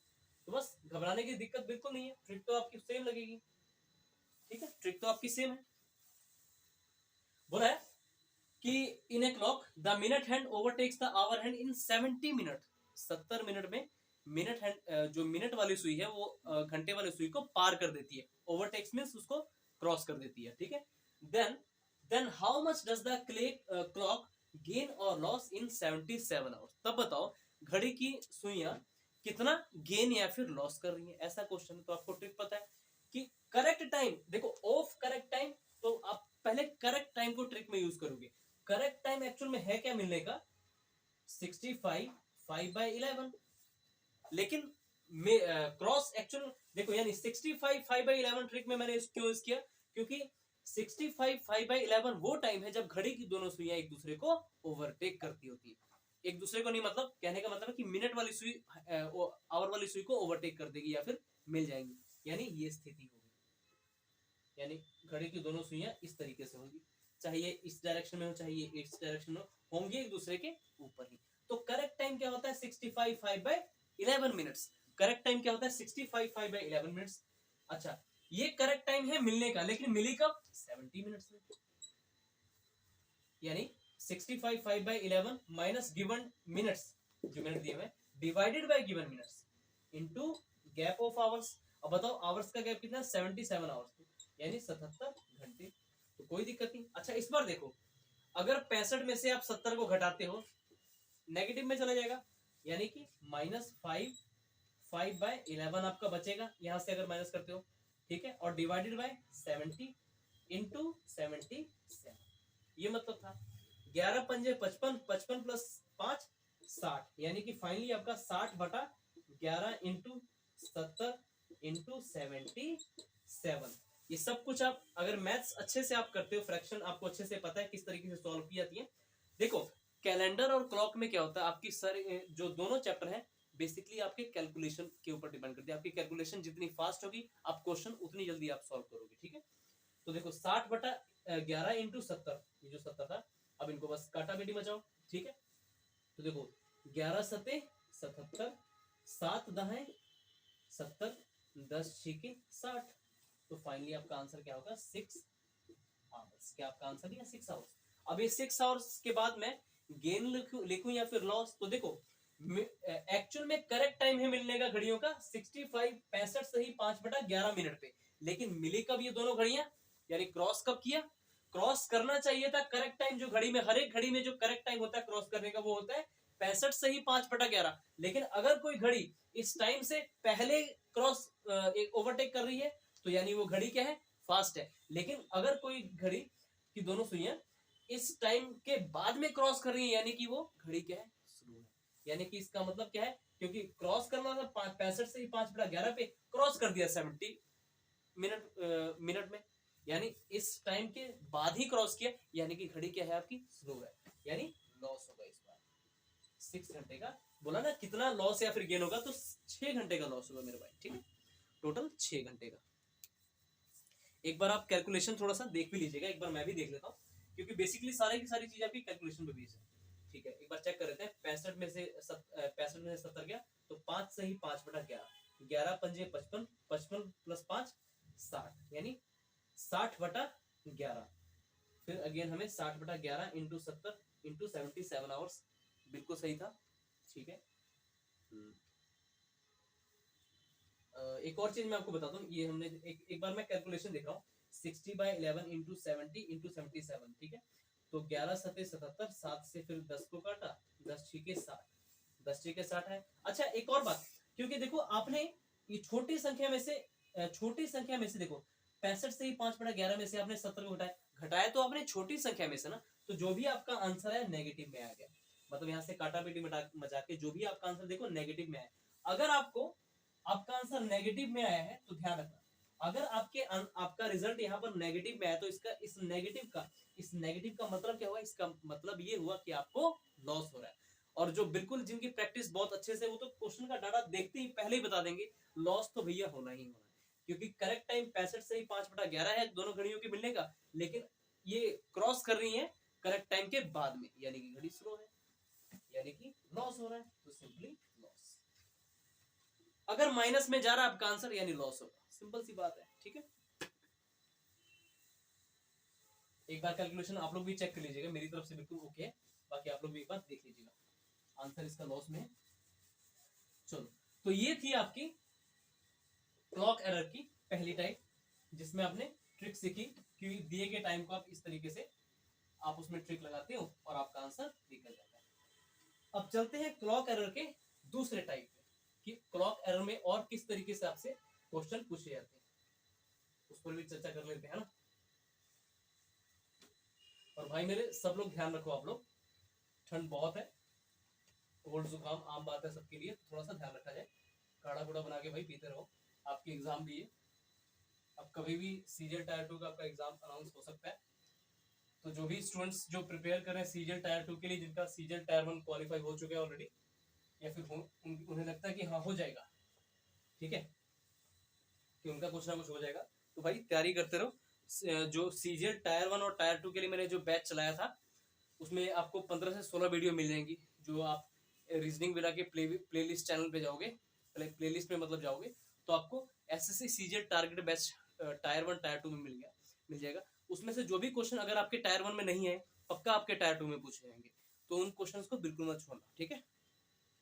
तो बस घबराने की दिक्कत बिल्कुल नहीं है, ट्रिक तो आपकी सेम लगेगी। ठीक है, ट्रिक तो आपकी सेम है। बोला है कि in a clock the minute hand overtakes the hour hand in 70 minute, 70 minute में मिनट हैंड जो मिनट वाली सुई है वो घंटे वाली सुई को पार कर देती है, ओवरटेक्स मींस उसको क्रॉस कर देती है। ठीक है, then how much does the clock gain और लॉस इन 77 आवर्स। तब बताओ घड़ी की सुइयां कितना गेन या फिर लॉस कर रही है, ऐसा क्वेश्चन है। तो आपको ट्रिक पता है कि करेक्ट टाइम, देखो ऑफ करेक्ट टाइम, तो आप पहले करेक्ट टाइम को ट्रिक में यूज करोगे। करेक्ट टाइम एक्चुअल में है क्या मिलने का, 65 5/11, लेकिन क्रॉस एक्चुअल देखो, यानी 65 5/11 ट्रिक में मैंने क्यों यूज किया, क्योंकि 65 5/11 वो टाइम है जब घड़ी की दोनों सुइयां एक दूसरे को ओवरटेक करती होती है। एक दूसरे को नहीं, मतलब कहने का मतलब है कि मिनट वाली सुई आवर वाली सुई को ओवरटेक कर देगी या फिर मिल जाएंगी, यानी ये स्थिति होगी, यानी घड़ी की दोनों सुइयां इस तरीके से होंगी, चाहे ये इस डायरेक्शन में हो चाहे ये इस डायरेक्शन में होंगी, एक दूसरे के ऊपर ही। तो करेक्ट टाइम क्या होता है, 65 5/11 मिनट्स। करेक्ट टाइम क्या होता है, 65 5/11 मिनट्स। अच्छा, ये करेक्ट टाइम है मिलने का, लेकिन मिली कब, 70 मिनट्स में, यानी 65 5/11 माइनस गिवन मिनट्स, जो मिनट दिए हुए, divided by given minutes into gap of hours. अब बताओ आवर्स का गैप कितना है, 77 आवर्स, यानी 77 घंटे। तो कोई दिक्कत नहीं। अच्छा इस बार देखो, अगर 65 में से आप 70 को घटाते हो, नेगेटिव में चला जाएगा, यानी कि -5/11 आपका बचेगा, यहां से अगर माइनस करते हो। ठीक है, और डिवाइडेड बाय 70 इंटू 77, ये मतलब था 11 पंजे 55, 55 प्लस 5 60, यानी कि फाइनली आपका 60/11 इंटू 70 इंटू 77। ये सब कुछ आप अगर मैथ्स अच्छे से आप करते हो, फ्रैक्शन आपको अच्छे से पता है किस तरीके से सॉल्व की जाती है। देखो कैलेंडर और क्लॉक में क्या होता है, आपकी सारे जो दोनों चैप्टर हैं बेसिकली आपके कैलकुलेशन के ऊपर डिपेंड करती है। आपकी कैलकुलेशन जितनी फास्ट होगी, आप क्वेश्चन उतनी जल्दी आप सॉल्व करोगे। ठीक है, तो देखो 60/11 इंटू 70, ये जो 70 था, अब इनको बस काटा बेटी बचाओ। ठीक है, तो देखो 11 सते 77, 7 दहाए 70, 10 छीके 60, तो फाइनली आपका आंसर क्या होगा, 6 आवर्स। क्या आपका आंसर है 6 आवर्स। अब ये 6 आवर्स के बाद मैं गेन लिखूं या फिर लॉस, तो देखो एक्चुअल में करेक्ट टाइम है मिलने का घड़ियों का 65 से ही 5/11 मिनट पे, लेकिन मिली कब ये दोनों घड़ियां, यानी क्रॉस कब किया, क्रॉस करना चाहिए था करेक्ट टाइम, जो घड़ी में हर एक घड़ी में जो करेक्ट टाइम होता है क्रॉस करने का वो होता है 65 से ही 5/11। लेकिन अगर कोई घड़ी इस टाइम से पहले क्रॉस ओवरटेक कर रही है तो यानी वो घड़ी क्या है, फास्ट है। लेकिन अगर कोई घड़ी की दोनों सुइयां इस टाइम के बाद में क्रॉस कर रही है यानी कि वो घड़ी क्या है, स्लो है। यानी कि इसका मतलब क्या है, क्योंकि क्रॉस करना था 65 से ही 5/11 पे क्रॉस कर दिया 70 मिनट में, यानी इस टाइम के बाद ही क्रॉस किया, यानी कि घड़ी क्या है आपकी, स्लो है, यानी लॉस होगा इस बार 6 घंटे का। बोला ना कितना लॉस या फिर गेन होगा, तो 6 घंटे का लॉस होगा मेरे भाई, ठीक है, टोटल 6 घंटे का। एक बार आप कैलकुलेशन थोड़ा सा देख भी लीजिएगा, एक बार मैं भी देख लेता हूँ, क्योंकि बेसिकली सारी की सारी चीज आपकी कैलकुलेशन पे बेस्ड है। ठीक है, एक बार चेक कर लेते हैं। 65 में से 70 गया, तो 5 से ही 5/11, 11 पंजे 55, 55 प्लस 5 60, यानी 60/11। फिर अगेन हमें 60/11 इंटू 70 इंटू 77 आवर्स, बिल्कुल सही था, ठीक है। एक और चीज मैं आपको बताता हूँ, ये हमने एक बार मैं कैलकुलेशन देख रहा हूँ, 60/11 इंटू 70 इंटू 77, ठीक है। तो 11 7 77, 7 से फिर 10 को काटा, 10 छीके 60, 10 छीके 60 है। अच्छा एक और बात, क्योंकि देखो आपने ये छोटी संख्या में से देखो 65 से ही 5/11 में से आपने 70 को घटाया तो आपने छोटी संख्या में से ना, तो जो भी आपका आंसर है नेगेटिव में आ गया। मतलब यहाँ से काटा पीटी मजा के जो भी आपका आंसर देखो नेगेटिव में है। अगर आपका आंसर नेगेटिव में आया है तो ध्यान रखना, अगर आपका रिजल्ट यहाँ पर नेगेटिव में आया तो इस नेगेटिव का मतलब क्या हुआ, इसका मतलब ये हुआ कि आपको लॉस हो रहा है। और जो बिल्कुल जिनकी प्रैक्टिस बहुत अच्छे से, वो तो क्वेश्चन का डाटा देखते ही पहले ही बता देंगे लॉस तो भैया होना ही होना है, क्योंकि करेक्ट टाइम 65 से ही 5/11 है दोनों घड़ियों के मिलने का, लेकिन ये क्रॉस कर रही है करेक्ट टाइम के बाद में, यानी कि घड़ी स्लो है, यानी कि लॉस हो रहा है, तो सिंपली लॉस। अगर माइनस में जा रहा है आपका आंसर यानी लॉस होगा, सिंपल सी बात है, ठीक है। एक बार कैलकुलेशन आप लोग भी चेक कर लीजिएगा, मेरी तरफ से बिल्कुल ओके है, बाकी आप लोग भी एक बार देख लीजिएगा, आंसर इसका लॉस में है। चलो, तो ये थी आपकी क्लॉक एरर की पहली टाइप, जिसमें आपने ट्रिक सीखी कि दिए गए टाइम को आप इस तरीके से आप उसमें ट्रिक लगाते हो और आपका आंसर निकल जाता है। अब चलते हैं क्लॉक एरर के दूसरे टाइप पे, कि क्लॉक एरर में और किस तरीके से आपसे क्वेश्चन पूछे जाते हैं, उस पर भी चर्चा कर लेते हैं ना। और भाई मेरे सब लोग ध्यान रखो, आप लोग, ठंड बहुत है, कोल्ड जुकाम आम बात है सबके लिए, थोड़ा सा ध्यान रखा जाए, काढ़ा कूड़ा बना के भाई पीते रहो। आपके एग्जाम भी है, अब कभी भी सीजीएल टायर 2 का आपका एग्जाम अनाउंस हो सकता है, तो जो भी स्टूडेंट्स जो प्रिपेयर कर रहे हैं सीजीएल टायर 2 के लिए, जिनका सीजीएल टायर 1 क्वालिफाई हो चुके हैं ऑलरेडी, या फिर उन्हें लगता है कि हाँ हो जाएगा, ठीक है, कि उनका कुछ ना कुछ हो जाएगा, तो भाई तैयारी करते रहो। जो सीजीएल टायर 1 और टायर 2 के लिए मैंने जो बैच चलाया था, उसमें आपको 15 से 16 वीडियो मिल जाएंगी, जो आप रीजनिंग विला के प्लेलिस्ट चैनल पे जाओगे, प्लेलिस्ट में मतलब जाओगे, तो आपको SSC CGL target batch tyre 1 tyre 2 में मिल जाएगा। उसमें से जो भी क्वेश्चन अगर आपके टायर 1 में नहीं है, पक्का आपके टायर 2 में पूछे जाएंगे, तो उन क्वेश्चन को बिल्कुल मत छोड़ना, ठीक है।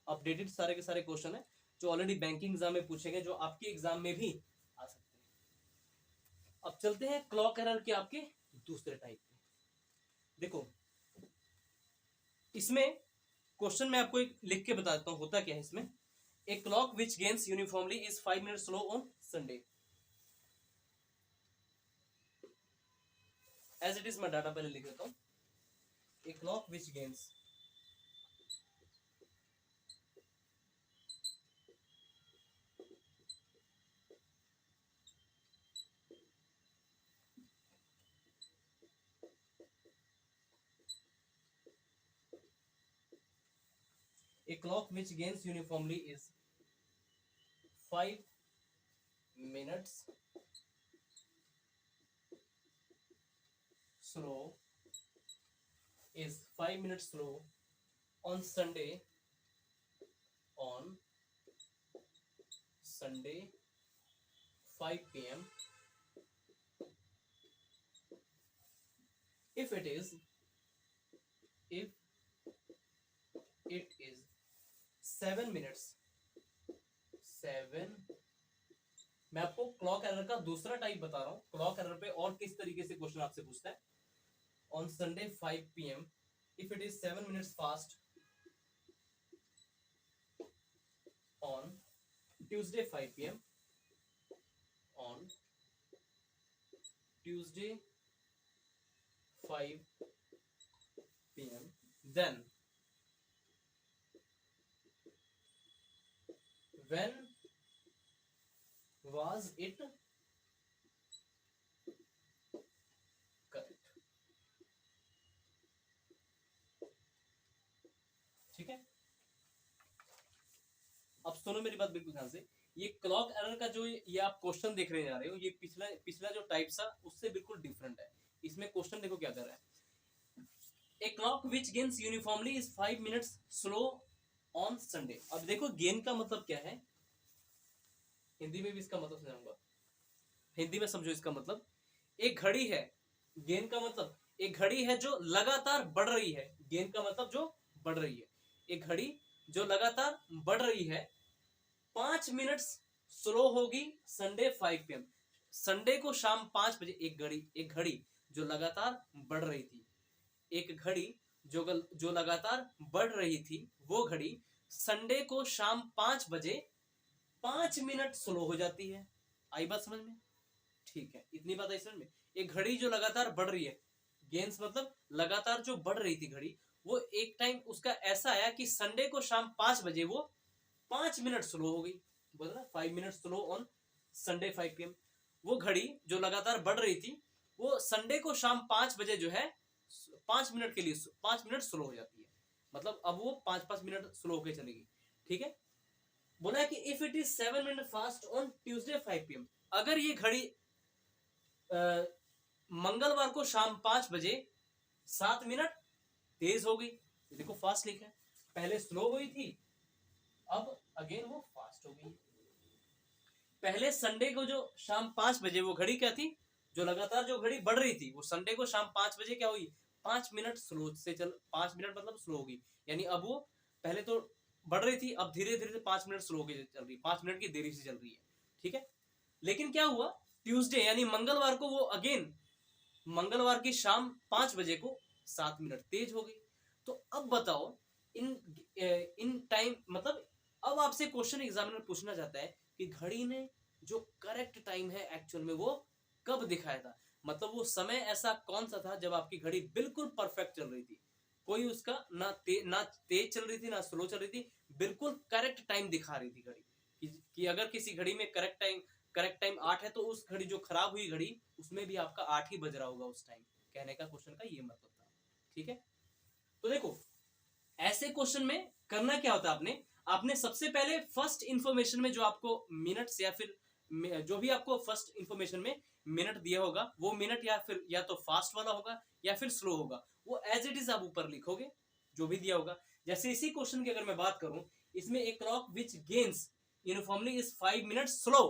अपडेटेड सारे के सारे क्वेश्चन है जो ऑलरेडी बैंकिंग एग्जाम में पूछे गए, जो आपके एग्जाम में भी आ सकते हैं। अब चलते हैं क्लॉक एरर के आपके दूसरे टाइप पे। देखो इसमें क्वेश्चन मैं आपको एक लिख के बता देता हूं होता क्या है इसमें। A clock which gains uniformly is 5 minute slow on Sunday. As it is मैं डाटा पहले लिख देता हूं। A clock which gains a clock which gains uniformly is 5 minutes slow is 5 minutes slow on Sunday 5 p.m. if it is 7 minutes 7। मैं आपको clock error का दूसरा type बता रहा हूं, क्लॉक एरर पे और किस तरीके से क्वेश्चन आपसे पूछता है। On Sunday 5 p.m. if it is 7 minutes fast on Tuesday 5 p.m. on Tuesday 5 p.m. Then when was it correct? ठीक है, अब सुनो मेरी बात बिल्कुल ध्यान से। ये क्लॉक एरर का जो ये आप क्वेश्चन देख रहे जा रहे हो, ये पिछला पिछला जो टाइप था उससे बिल्कुल डिफरेंट है। इसमें क्वेश्चन देखो क्या कर रहा है, ए clock which gains uniformly is 5 minutes slow on Sunday. अब देखो गेन का मतलब क्या है, हिंदी में भी इसका मतलब समझाऊंगा, हिंदी में समझो इसका मतलब। एक घड़ी है, गेन का मतलब एक घड़ी है जो लगातार बढ़ रही है, गेन का मतलब जो बढ़ रही है। एक घड़ी जो लगातार बढ़ रही है 5 मिनट स्लो होगी संडे 5 PM। संडे को शाम 5 बजे एक घड़ी जो लगातार बढ़ रही थी, एक घड़ी जो लगातार बढ़ रही थी, वो घड़ी संडे को शाम 5 बजे 5 मिनट स्लो हो जाती है। आई बात समझ में? ठीक है, इतनी बात आई समझ में। एक घड़ी जो लगातार बढ़ रही है, गेन्स मतलब लगातार जो बढ़ रही थी घड़ी, वो एक टाइम उसका ऐसा आया कि संडे को शाम 5 बजे वो 5 मिनट स्लो हो गई। बोल रहा 5 minute slow on Sunday 5 PM। वो घड़ी जो लगातार बढ़ रही थी वो संडे को शाम 5 बजे जो है 5 मिनट के लिए 5 मिनट स्लो हो जाती है। मतलब अब वो 5-5 मिनट स्लो होकर चलेगी। ठीक है, बोला है कि if it is 7 minute fast on Tuesday 5 PM, अगर ये घड़ी मंगलवार को शाम 5 बजे 7 मिनट तेज हो गई, देखो फास्ट लिखा है, पहले स्लो हुई थी अब अगेन वो फास्ट हो गई। पहले संडे को जो शाम 5 बजे वो घड़ी क्या थी, जो लगातार जो घड़ी बढ़ रही थी, वो संडे को शाम 5 बजे क्या हुई, 5 मिनट स्लो से 5 मिनट मतलब स्लो होगी। यानी अब वो पहले तो बढ़ रही थी, अब धीरे धीरे 5 मिनट स्लो होकर चल रही है, 5 मिनट की देरी से चल रही है। ठीक है, लेकिन क्या हुआ, ट्यूसडे यानी मंगलवार को वो अगेन मंगलवार की शाम 5 बजे को 7 मिनट तेज हो गई। तो अब बताओ इन टाइम मतलब अब आपसे क्वेश्चन एग्जामिनर पूछना चाहता है कि घड़ी ने जो करेक्ट टाइम है एक्चुअल में वो कब दिखाया था। मतलब वो समय ऐसा कौन सा था जब आपकी घड़ी बिल्कुल परफेक्ट चल रही थी, कोई उसका ना तेज चल रही थी ना स्लो चल रही थी, बिल्कुल करेक्ट टाइम दिखा रही थी घड़ी कि अगर किसी घड़ी में करेक्ट टाइम 8 है तो उस घड़ी जो खराब हुई घड़ी उसमें भी आपका 8 ही बज रहा होगा उस टाइम। कहने का क्वेश्चन का ये मतलब था। ठीक है, तो देखो ऐसे क्वेश्चन में करना क्या होता है, आपने सबसे पहले फर्स्ट इंफॉर्मेशन में जो आपको मिनट्स या फिर जो भी आपको फर्स्ट इंफॉर्मेशन में मिनट दिया होगा वो मिनट या तो फास्ट वाला होगा या फिर स्लो होगा, वो एज इट इज आप ऊपर लिखोगे जो भी दिया होगा। जैसे इसी क्वेश्चन की अगर मैं बात करूं, इसमें एक clock which gains uniformly is 5 minute slow,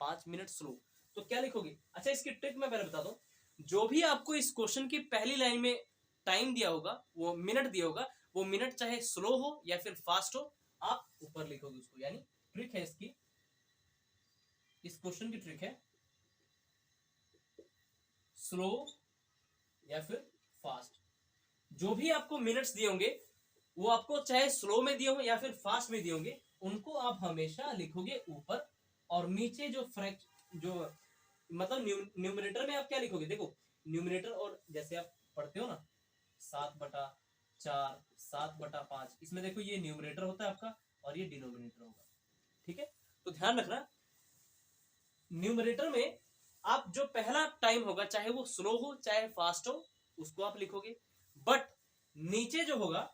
5 minute slow, तो क्या लिखोगे। अच्छा इसकी ट्रिक मैं पहले बता दूं, जो भी आपको इस क्वेश्चन की पहली लाइन में टाइम दिया होगा, वो मिनट दिया होगा, वो मिनट चाहे स्लो हो या फिर फास्ट हो, आप ऊपर लिखोगे उसको। यानी ट्रिक है इसकी, इस क्वेश्चन की ट्रिक है स्लो या फिर फास्ट। जो भी आपको मिनट्स दिए होंगे वो आपको चाहे स्लो में दिए होंगे या फिर फास्ट में दिए होंगे, उनको आप हमेशा लिखोगे ऊपर, और नीचे जो मतलब न्यूमरेटर में आप क्या लिखोगे, देखो न्यूमरेटर और जैसे आप पढ़ते हो ना 7/4 7/5, इसमें देखो ये न्यूमरेटर होता है आपका और ये डिनोमिनेटर होगा। ठीक है, तो ध्यान रखना न्यूमरेटर में आप जो पहला टाइम होगा चाहे वो स्लो हो चाहे फास्ट हो उसको आप लिखोगे, बट नीचे जो होगा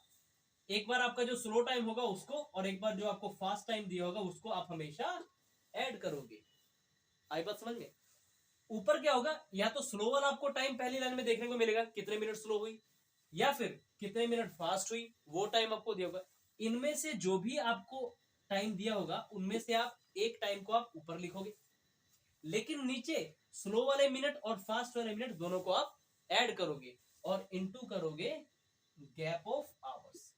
एक बार आपका जो स्लो टाइम होगा उसको और एक बार जो आपको फास्ट टाइम दिया होगा उसको आप हमेशा ऐड करोगे। आई बात समझ में? ऊपर क्या होगा, या तो स्लो वाला आपको टाइम पहली लाइन में देखने को मिलेगा कितने मिनट स्लो हुई, या फिर कितने मिनट फास्ट हुई वो टाइम आपको दिया होगा। इनमें से जो भी आपको टाइम दिया होगा उनमें से आप एक टाइम को आप ऊपर लिखोगे, लेकिन नीचे स्लो वाले मिनट और फास्ट वाले मिनट दोनों को आप ऐड करोगे और इनटू करोगे gap of hours,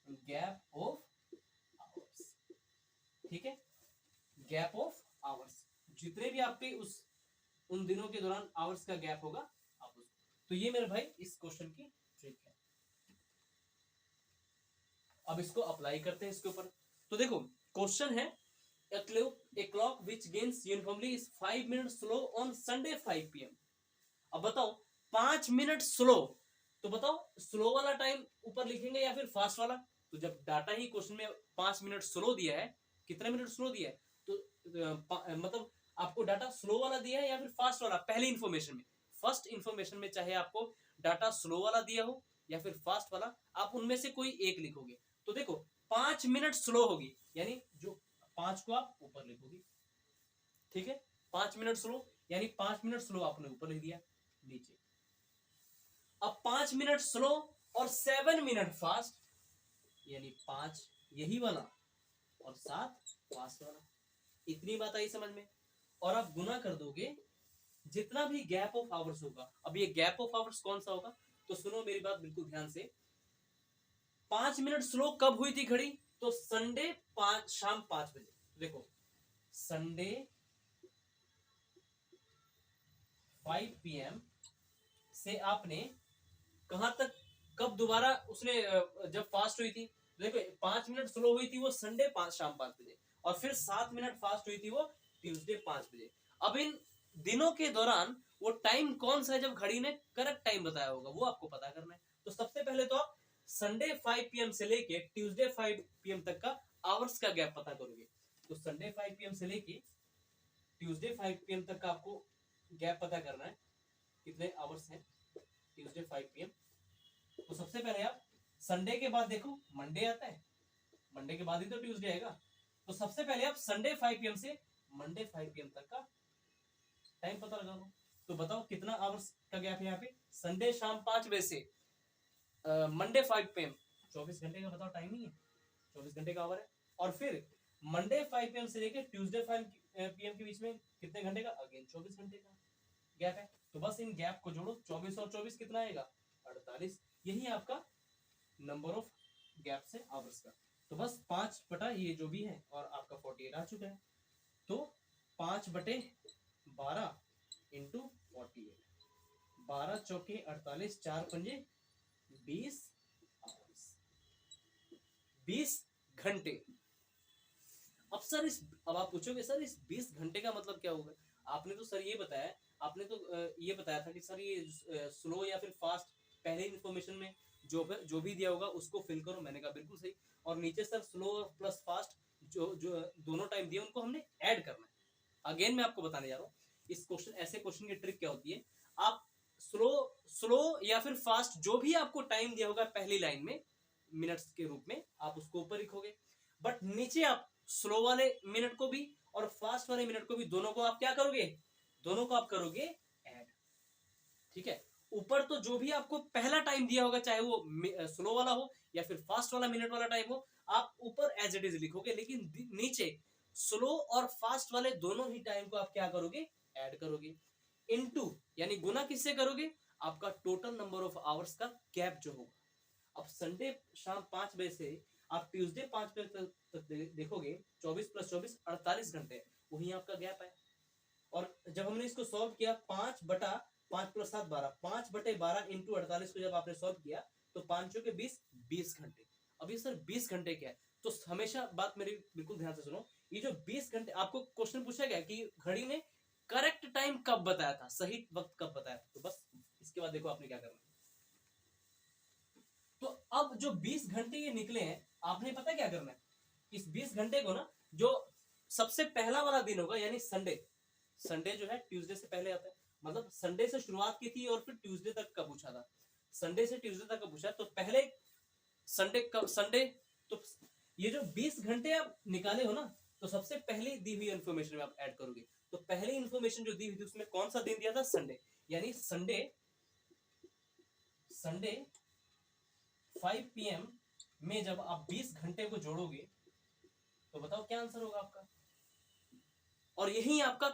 gap of hours. ठीक है, गैप ऑफ आवर्स, जितने भी आपके उन दिनों के दौरान आवर्स का गैप होगा आप उसको, तो ये मेरे भाई इस क्वेश्चन की ट्रिक है। अब इसको अप्लाई करते हैं इसके ऊपर। तो देखो क्वेश्चन है a clock which gains uniformly is 5 minutes slow on Sunday 5 p.m. अब बताओ 5 मिनट स्लो, तो बताओ स्लो वाला टाइम ऊपर लिखेंगे या फिर फास्ट वाला? तो जब डाटा ही क्वेश्चन में 5 मिनट स्लो दिया है, कितने मिनट स्लो दिया है, तो मतलब आपको डाटा स्लो वाला दिया है या फिर फास्ट वाला? पहले इंफॉर्मेशन में, फर्स्ट इंफॉर्मेशन में चाहे आपको डाटा स्लो वाला दिया हो या फिर फास्ट वाला, आप उनमें से कोई एक लिखोगे। तो देखो 5 मिनट स्लो होगी, यानी जो 5 को आप ऊपर लिखोगे, ठीक है। 5 मिनट स्लो यानी 5 मिनट स्लो आपने ऊपर लिख दिया नीचे। अब 5 मिनट स्लो और 7 मिनट फास्ट, यानी 5 यही वाला और 7 फास्ट वाला। इतनी बात आई समझ में? और आप गुना कर दोगे जितना भी गैप ऑफ आवर्स होगा। अब ये गैप ऑफ आवर्स कौन सा होगा, तो सुनो मेरी बात बिल्कुल ध्यान से। 5 मिनट स्लो कब हुई थी घड़ी, तो संडे शाम 5 बजे। देखो संडे 5 PM से आपने कहां तक, कब दोबारा उसने जब फास्ट हुई थी, देखो 5 मिनट स्लो हुई थी वो संडे शाम 5 बजे, और फिर 7 मिनट फास्ट हुई थी वो ट्यूसडे 5 बजे। अब इन दिनों के दौरान वो टाइम कौन सा है जब घड़ी ने करेक्ट टाइम बताया होगा, वो आपको पता करना है। तो सबसे पहले तो आप संडे 5 PM से लेके ट्यूसडे 5 PM तक का आवर्स का गैप पता करोगे। तो संडे 5 PM से लेके ट्यूसडे 5 PM तक का आपको गैप पता करना है, कितने आवर्स हैं ट्यूसडे 5 PM। तो सबसे पहले आप संडे के बाद देखो मंडे आता है, मंडे के बाद ही तो ट्यूसडे आएगा। तो सबसे पहले आप संडे 5 PM से मंडे 5 PM तक का टाइम पता लगा लो। तो बताओ कितना आवर्स का गैप है यहाँ पे। संडे शाम 5 बजे से मंडे 5 PM, 24 घंटे का बताओ टाइम ही है, 24 घंटे का आवर है। और फिर मंडे 5 PM से लेकर ट्यूसडे 5 PM के बीच में कितने घंटे का, अगेन 24 घंटे का गैप है। तो बस इन गैप को जोड़ो, 24 और 24 कितना आएगा, 48। यही आपका नंबर ऑफ गैप्स है आवर्स का। तो बस 5 बटा ये जो भी है और आपका 48 आ चुका है। तो 5 बटे 12 इंटू 48, 12 चौके 48, 4 पंजे 20 आवर्स, 20 घंटे। अब सर अब आप पूछोगे सर इस 20 घंटे का मतलब क्या होगा? आपने तो सर ये बताया, आपने तो ये बताया था कि सर ये स्लो या फिर फास्ट, पहले इन्फॉर्मेशन में जो भी दिया होगा उसको फिल करो। मैंने कहा बिल्कुल सही। और नीचे सर स्लो प्लस फास्ट जो दोनों टाइम दिए उनको हमने ऐड करना है। अगेन मैं आपको बताने जा रहा हूँ इस क्वेश्चन, ऐसे क्वेश्चन की ट्रिक क्या होती है। आप स्लो या फिर फास्ट जो भी आपको टाइम दिया होगा पहली लाइन में मिनट्स के रूप में, आप उसको ऊपर लिखोगे, बट नीचे आप स्लो वाले मिनट को भी और फास्ट वाले मिनट को भी, दोनों को आप क्या करोगे, दोनों को आप करोगे ऐड। ठीक है। ऊपर तो जो भी आपको पहला टाइम दिया होगा, चाहे वो स्लो वाला हो या फिर फास्ट वाला मिनट वाला टाइम हो, आप ऊपर एज इट इज लिखोगे, लेकिन नीचे स्लो और फास्ट वाले दोनों ही टाइम को आप क्या करोगे, ऐड करोगे। इनटू यानी गुना किससे करोगे, आपका टोटल नंबर ऑफ आवर्स का गैप जो होगा। अब संडे शाम 5 बजे से आप ट्यूसडे 5 बजे तक देखोगे, 24 + 24 48 घंटे, वही आपका गैप है। और जब हमने इसको सॉल्व किया 5 बटा 5 + 7 12, 5 बटे 12 इंटू 48 को जब आपने सॉल्व किया तो 5 चौके 20, 20 घंटे। अब ये सर 20 घंटे क्या है, तो हमेशा बात मेरी बिल्कुल ध्यान से सुनो। ये जो 20 घंटे आपको क्वेश्चन पूछा गया कि घड़ी ने करेक्ट टाइम कब बताया था, सही वक्त कब बताया था, तो बस इसके बाद देखो आपने क्या करना है। तो अब जो 20 घंटे ये निकले हैं, आपने पता क्या करना है, इस 20 घंटे को ना, जो सबसे पहला वाला दिन होगा यानी संडे, संडे जो है ट्यूसडे से पहले आता है, मतलब संडे से शुरुआत की थी और फिर ट्यूसडे तक का पूछा था, संडे से ट्यूसडे तक का पूछा, तो पहले संडे कब, संडे, तो ये जो 20 घंटे आप निकाले हो ना, तो सबसे पहले दी हुई इंफॉर्मेशन में आप ऐड करोगे। तो पहले इंफॉर्मेशन जो दी हुई थी उसमें कौन सा दिन दिया था, संडे, यानी संडे 5 PM में जब आप 20 घंटे को जोड़ोगे तो बताओ क्या आंसर होगा आपका। और यही आपका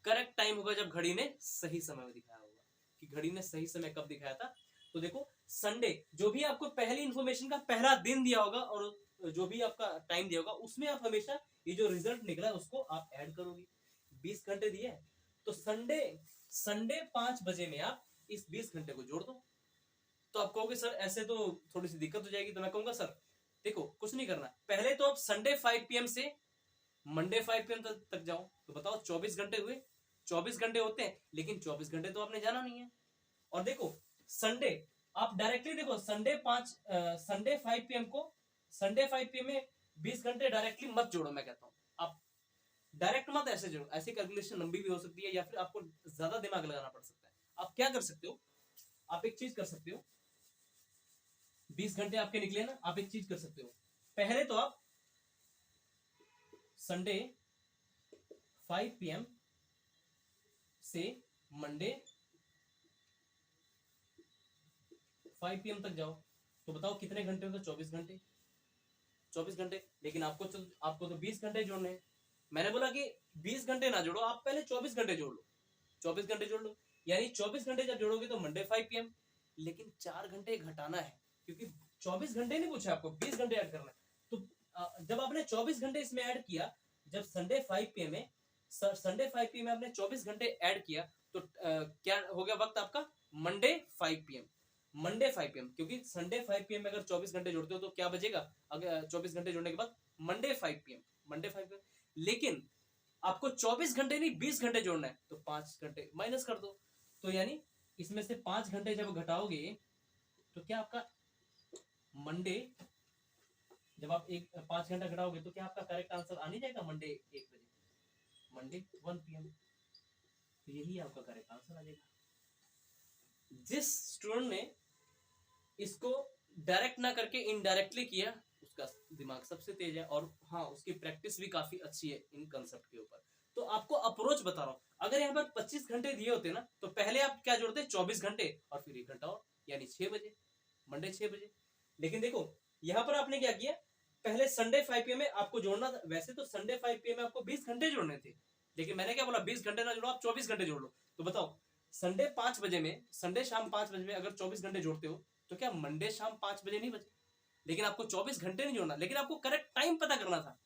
करेक्ट टाइम होगा जब घड़ी ने सही समय दिखाया होगा, कि घड़ी ने सही समय कब दिखाया था। तो देखो संडे जो भी आपको पहली इंफॉर्मेशन का पहला दिन दिया होगा और जो भी आपका टाइम दिया होगा, उसमें आप हमेशा ये जो रिजल्ट निकला है उसको आप ऐड करोगे। 20 घंटे दिए है तो संडे 5 बजे में आप इस 20 घंटे को जोड़ दो। तो आप कहोगे सर ऐसे तो थोड़ी सी दिक्कत हो जाएगी, तो मैं कहूंगा सर देखो कुछ नहीं करना, पहले तो आप संडे 5 PM से मंडे 5 PM तक जाओ, तो बताओ 24 घंटे हुए। 24 घंटे होते हैं, लेकिन 24 घंटे तो आपने जाना नहीं है। और देखो संडे आप डायरेक्टली देखो, संडे 5 PM को, संडे 5 PM में 20 घंटे डायरेक्टली मत जोड़ो। मैं कहता हूं आप डायरेक्ट मत ऐसे जोड़ो, ऐसी कैलकुलेशन लंबी भी हो सकती है या फिर आपको ज्यादा दिमाग लगाना पड़ सकता है। आप क्या कर सकते हो, आप एक चीज कर सकते हो, 20 घंटे आपके निकले ना, आप एक चीज कर सकते हो, पहले तो आप संडे 5 PM से मंडे 5 PM तक जाओ, तो बताओ कितने घंटे होते? 24 घंटे। 24 घंटे, लेकिन आपको तो 20 घंटे जोड़ने हैं। मैंने बोला कि 20 घंटे ना जोड़ो, आप पहले 24 घंटे जोड़ लो। 24 घंटे जोड़ लो, यानी 24 घंटे जब जोड़ोगे तो मंडे 5 PM, लेकिन 4 घंटे घटाना है, क्योंकि 24 घंटे नहीं पूछा आपको, 20 घंटे ऐड करना है। तो जब आपने 24 घंटे इसमें ऐड किया, जब संडे 5 PM में, संडे 5 PM में आपने 24 घंटे ऐड किया, तो क्या हो गया वक्त आपका? Monday 5 PM। मंडे 5 PM, क्योंकि संडे 5 PM में अगर 24 घंटे जोड़ते हो तो क्या बचेगा? अगर 24 घंटे जोड़ने के बाद मंडे 5 PM, मंडे 5 PM। लेकिन आपको 24 घंटे नहीं 20 घंटे जोड़ना है, तो 5 घंटे माइनस कर दो। तो यानी इसमें से 5 घंटे जब घटाओगे तो क्या आपका मंडे, जब आप 5 घंटा घटाओगे तो क्या आपका करेक्ट आंसर आ नहीं जाएगा? मंडे 1 बजे, मंडे 1 PM। तो यही आपका करेक्ट आंसर आ जाएगा। जिस स्टूडेंट ने इसको डायरेक्ट ना करके इनडायरेक्टली किया, उसका दिमाग सबसे तेज है, और हाँ उसकी प्रैक्टिस भी काफी अच्छी है इन कंसेप्ट के ऊपर। तो आपको अप्रोच बता रहा हूं, अगर यहाँ पर 25 घंटे दिए होते ना, तो पहले आप क्या जोड़ते? 24 घंटे और फिर 1 घंटा और, यानी 6 बजे, मंडे 6 बजे। लेकिन देखो यहाँ पर आपने क्या किया, पहले संडे 5 PM में आपको जोड़ना था। वैसे तो संडे 5 PM में आपको 20 घंटे जोड़ने थे, लेकिन मैंने क्या बोला? 20 घंटे ना जोड़ो, आप 24 घंटे जोड़ लो। तो बताओ संडे 5 बजे में, संडे शाम 5 बजे में अगर 24 घंटे जोड़ते हो, तो क्या मंडे शाम 5 बजे नहीं बचे? लेकिन आपको 24 घंटे नहीं जोड़ना, लेकिन आपको करेक्ट टाइम पता करना था।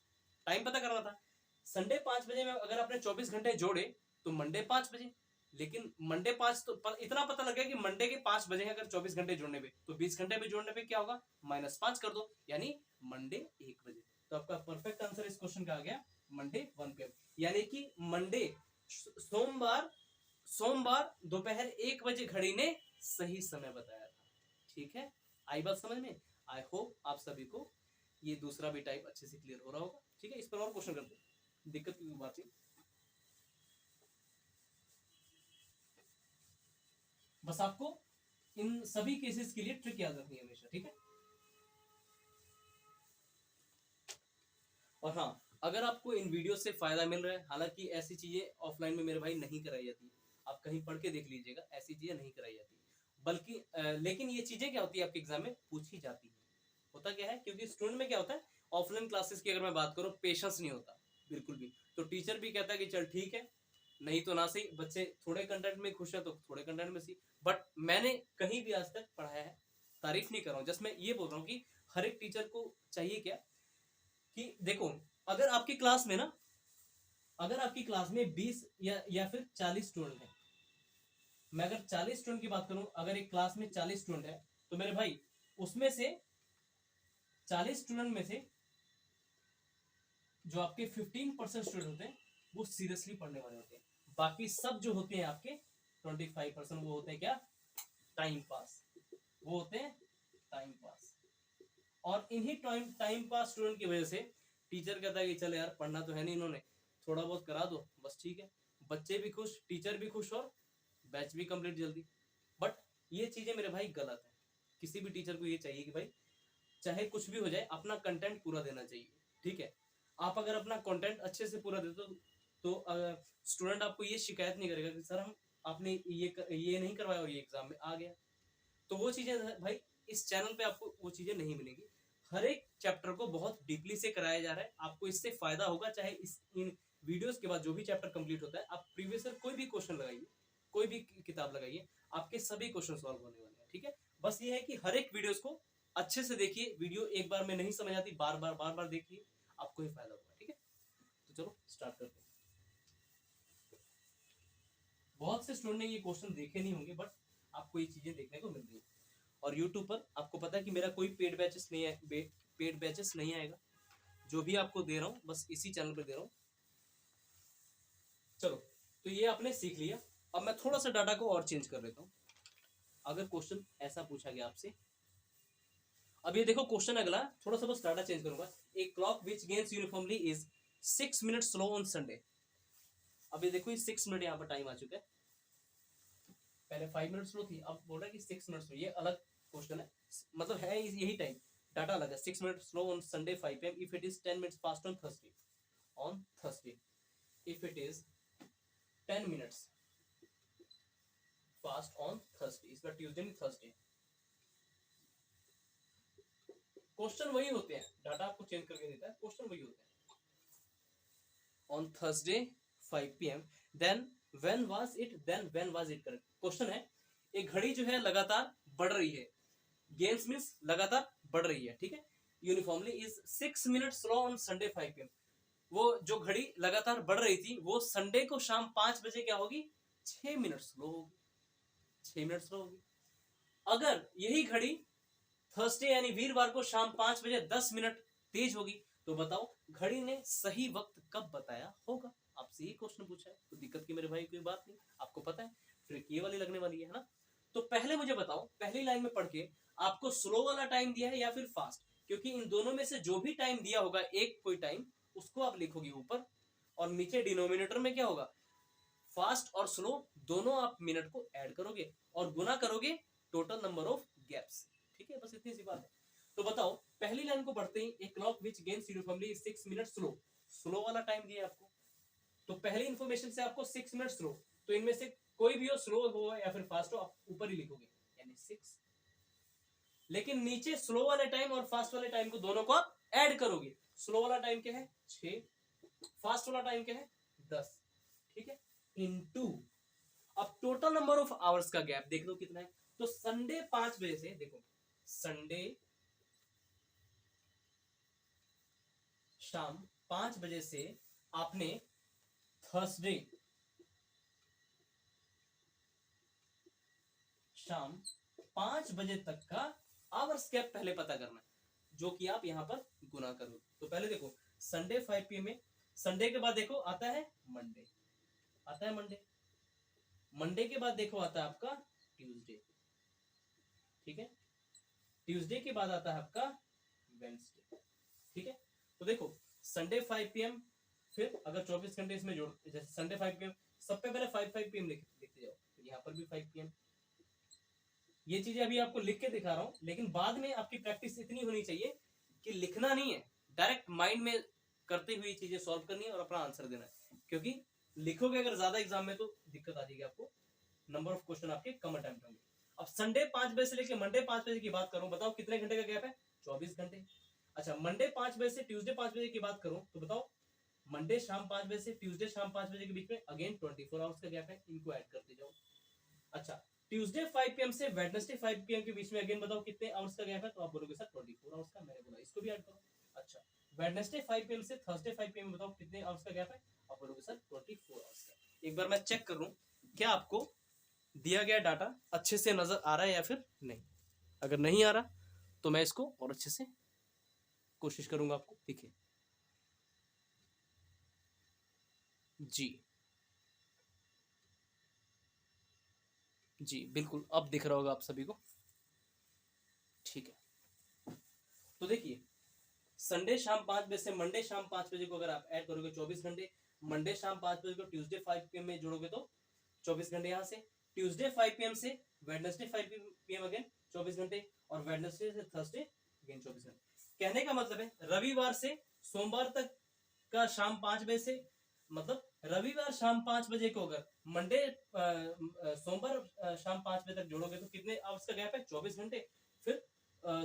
टाइम पता करना था, संडे 5 बजे में अगर आपने 24 घंटे जोड़े तो मंडे 5 बजे। लेकिन मंडे 5 तो इतना पता लग गया कि मंडे के 5 बजे अगर 24 घंटे जोड़ने पे, तो 20 घंटे पे जोड़ने पे क्या होगा? -5 कर दो, यानी मंडे 1 बजे। तो आपका परफेक्ट आंसर इस क्वेश्चन का आ गया मंडे 1 PM। यानी कि मंडे सोमवार दोपहर 1 बजे घड़ी ने सही समय बताया था। ठीक है, आई बात समझ में? आई होप आप सभी को ये दूसरा भी टाइप अच्छे से क्लियर हो रहा होगा। ठीक है, इस पर और क्वेश्चन करते हैं, दिक्कत की बात है। बस आपको इन सभी केसेस के लिए ट्रिक याद रखनी है हमेशा। ठीक है, और हाँ अगर आपको इन वीडियो से फायदा मिल रहा है, हालांकि ऐसी चीजें ऑफलाइन में मेरे भाई नहीं कराई जाती, आप कहीं पढ़ के देख लीजिएगा, ऐसी चीजें नहीं कराई जाती, बल्कि लेकिन ये चीजें क्या होती है आपके एग्जाम में पूछी जाती है। होता क्या है, क्योंकि स्टूडेंट में क्या होता है, ऑफलाइन क्लासेस की अगर मैं बात करूं, पेशेंस नहीं होता बिल्कुल भी। तो टीचर भी कहता है कि चल ठीक है, नहीं तो ना सही, बच्चे थोड़े कंटेंट में खुश है तो थोड़े कंटेंट में सही। बट मैंने कहीं भी आज तक पढ़ाया है, तारीफ नहीं कर रहा हूं, जस्ट मैं ये बोल रहा हूँ कि हर एक टीचर को चाहिए क्या, कि देखो अगर आपकी क्लास में ना, अगर आपकी क्लास में 20 या फिर 40 स्टूडेंट है, मैं अगर 40 स्टूडेंट की बात करूं, अगर एक क्लास में 40 स्टूडेंट है, तो मेरे भाई उसमें से 40 स्टूडेंट में से जो आपके 15% स्टूडेंट होते हैं वो सीरियसली पढ़ने वाले होते हैं। बाकी सब जो होते हैं आपके 25% वो होते हैं क्या? Time pass. वो होते हैं टाइम पास। और इन्हीं टाइम पास स्टूडेंट की वजह से टीचर कहता है कि चल यार पढ़ना तो है नहीं, इन्होंने थोड़ा बहुत करा दो बस, ठीक है। बच्चे भी खुश, टीचर भी खुश, और बैच भी कंप्लीट जल्दी। बट ये चीजें मेरे भाई गलत है। किसी भी टीचर को ये चाहिए कि भाई चाहे कुछ भी हो जाए अपना कंटेंट पूरा देना चाहिए। ठीक है, आप अगर अपना कंटेंट अच्छे से पूरा देते हो तो स्टूडेंट आपको ये शिकायत नहीं करेगा कि सर हम आपने ये नहीं करवाया और ये एग्जाम में आ गया। तो वो चीजें भाई इस चैनल पे आपको वो चीजें नहीं मिलेंगी। हर एक चैप्टर को बहुत डीपली से कराया जा रहा है, आपको इससे फायदा होगा। चाहे इन वीडियोस के बाद जो भी चैप्टर कंप्लीट होता है, आप प्रीवियस ईयर कोई भी क्वेश्चन लगाइए, कोई भी किताब लगाइए, आपके सभी क्वेश्चन सॉल्व होने वाले हैं। ठीक है, बस ये है कि हर एक वीडियोस को अच्छे से देखिए, वीडियो एक बार में नहीं समझ आती, बार बार देखिए, आपको ही फायदा होगा। ठीक है, तो चलो स्टार्ट करते हैं। बहुत से स्टूडेंट ने ये क्वेश्चन देखे नहीं होंगे, बट आपको ये चीजें देखने को मिल रही है। और यूट्यूब पर आपको पता है कि मेरा कोई पेड बैचेस नहीं है, पेड बैचेस नहीं आएगा, जो भी आपको दे रहा हूँ बस इसी चैनल पे दे रहा हूँ। चलो, तो ये आपने सीख लिया। अब मैं थोड़ा सा डाटा को और चेंज कर लेता हूँ। अगर क्वेश्चन ऐसा पूछा गया आपसे, अब ये देखो क्वेश्चन अगला, थोड़ा सा बस डाटा चेंज करूंगा। ए clock which gains uniformly is 6 minute slow on Sunday. अब ये देखो, ये 6 मिनट यहाँ पर टाइम आ चुका है, पहले 5 मिनट स्लो थी, अब बोल रहा है कि 6 मिनट स्लो। ये अलग क्वेश्चन है, मतलब है यही टाइम, डाटा अलग है। 6 minute slow on Sunday 5 PM if it is 10 minutes fast on Thursday if it is 10 minutes fast on Thursday, इस बार ट्यूसडे नहीं थर्सडे। क्वेश्चन वही होते हैं, डाटा आपको चेंज करके देता है, क्वेश्चन वही होते हैं। On Thursday 5 PM then when was it, then when was it correct. Question है, एक घड़ी जो है लगातार बढ़ रही है, गेम्स मींस लगातार बढ़ रही है, ठीक है। Uniformly is 6 minute slow on Sunday 5 PM। वो जो घड़ी लगातार बढ़ रही थी वो संडे को शाम 5 बजे क्या होगी, 6 मिनट स्लो होगी, 6 मिनट स्लो होगी। अगर यही घड़ी थर्सडे यानी वीरवार को शाम 5 बजे 10 मिनट तेज होगी, तो बताओ घड़ी ने सही वक्त कब बताया होगा। आपसे ये क्वेश्चन पूछा है, तो दिक्कत की मेरे भाई कोई बात नहीं, आपको पता है ट्रिक ये वाली लगने वाली है ना। तो पहले मुझे बताओ, पहली लाइन में पढ़ के आपको स्लो वाला टाइम दिया है या फिर फास्ट, क्योंकि इन दोनों में से जो भी टाइम दिया होगा एक कोई टाइम, उसको आप लिखोगे ऊपर, और नीचे डिनोमिनेटर में क्या होगा, फास्ट और स्लो दोनों आप मिनट को ऐड करोगे और गुना करोगे टोटल नंबर ऑफ गैप्स, ठीक है। बस इतनी सी बात है। तो बताओ, पहली लाइन को पढ़ते ही, a clock which gains uniformly 6 minute slow, slow वाला टाइम दिया आपको, तो पहली इंफॉर्मेशन से आपको 6 मिनट स्लो, तो इनमें से कोई भी हो, स्लो हो या फिर फास्ट हो, आप ऊपर ही लिखोगे यानी 6। लेकिन नीचे स्लो वाले टाइम और फास्ट वाले टाइम को दोनों को आप ऐड करोगे। स्लो वाला टाइम क्या है, 6, फास्ट वाला टाइम क्या है, 10, ठीक है, इनटू अब टोटल नंबर ऑफ आवर्स का गैप देख लो कितना है। तो संडे 5 बजे से, देखो संडे शाम 5 बजे से आपने थर्सडे शाम 5 बजे तक का आवर्स गैप पहले पता करना है, जो कि आप यहां पर गुना करो। तो पहले देखो संडे 5 PM में, संडे के बाद देखो आता है मंडे, आता है मंडे, मंडे के बाद देखो आता है आपका ट्यूसडे, ठीक है, ट्यूसडे के बाद आता है आपका वेडनेसडे, ठीक है। तो देखो संडे 5 PM, फिर अगर 24 घंटे इसमें जोड़, जैसे संडे 5 PM, सब पे पहले 5 PM लिखते जाओ, तो यहाँ पर भी 5 PM। ये चीजें अभी आपको लिख के दिखा रहा हूं, लेकिन बाद में आपकी प्रैक्टिस इतनी होनी चाहिए कि लिखना नहीं है, डायरेक्ट माइंड में करते हुए चीजें सॉल्व करनी है और अपना आंसर देना है। क्योंकि लिखोगे अगर ज्यादा एग्जाम में तो दिक्कत आ जाएगी आपको, नंबर ऑफ क्वेश्चन आपके कम अटेम्प्ट होंगे। अब संडे 5 बजे से लेकर मंडे 5 बजे की बात करूं, बताओ कितने घंटे का गैप है, 24 घंटे। अच्छा, मंडे 5 बजे से ट्यूसडे 5 बजे की बात करूं, तो बताओ मंडे शाम 5 बजे से ट्यूसडे शाम 5 बजे के बीच में अगेन 24 आवर्स का गैप है, इनको ऐड करते जाओ। अच्छा, ट्यूसडे 5 PM से वेडनेसडे 5 PM के बीच में अगेन बताओ कितने आवर्स का गैप है, तो आप बोलोगे सर 24 आवर्स का, मैंने बोला इसको भी ऐड करो। अच्छा, वेडनेसडे 5 PM से थर्सडे 5 PM बताओ कितने आवर्स का गैप है, आप बोलोगे सर 24 आवर्स का। एक बार मैं चेक कर लूं क्या आपको दिया गया डाटा अच्छे से नजर आ रहा है या फिर नहीं। अगर नहीं आ रहा तो मैं इसको और अच्छे से कोशिश करूंगा आपको दिखे। जी जी बिल्कुल, अब दिख रहा होगा आप सभी को, ठीक है। तो देखिए संडे शाम 5 बजे से मंडे शाम 5 बजे को अगर आप ऐड करोगे 24 घंटे, मंडे शाम 5 बजे को ट्यूसडे 5 PM में जोड़ोगे तो 24 घंटे, यहाँ से ट्यूसडे 5 PM से वेडनेसडे 5 PM अगेन 24 घंटे, और वेडनेसडे से थर्सडे अगेन 24 घंटे। कहने का मतलब है रविवार से सोमवार तक का शाम 5 बजे से, मतलब रविवार शाम 5 बजे को अगर मंडे सोमवार शाम 5 बजे तक जोड़ोगे तो कितने आवर्स का गैप है, 24 घंटे। फिर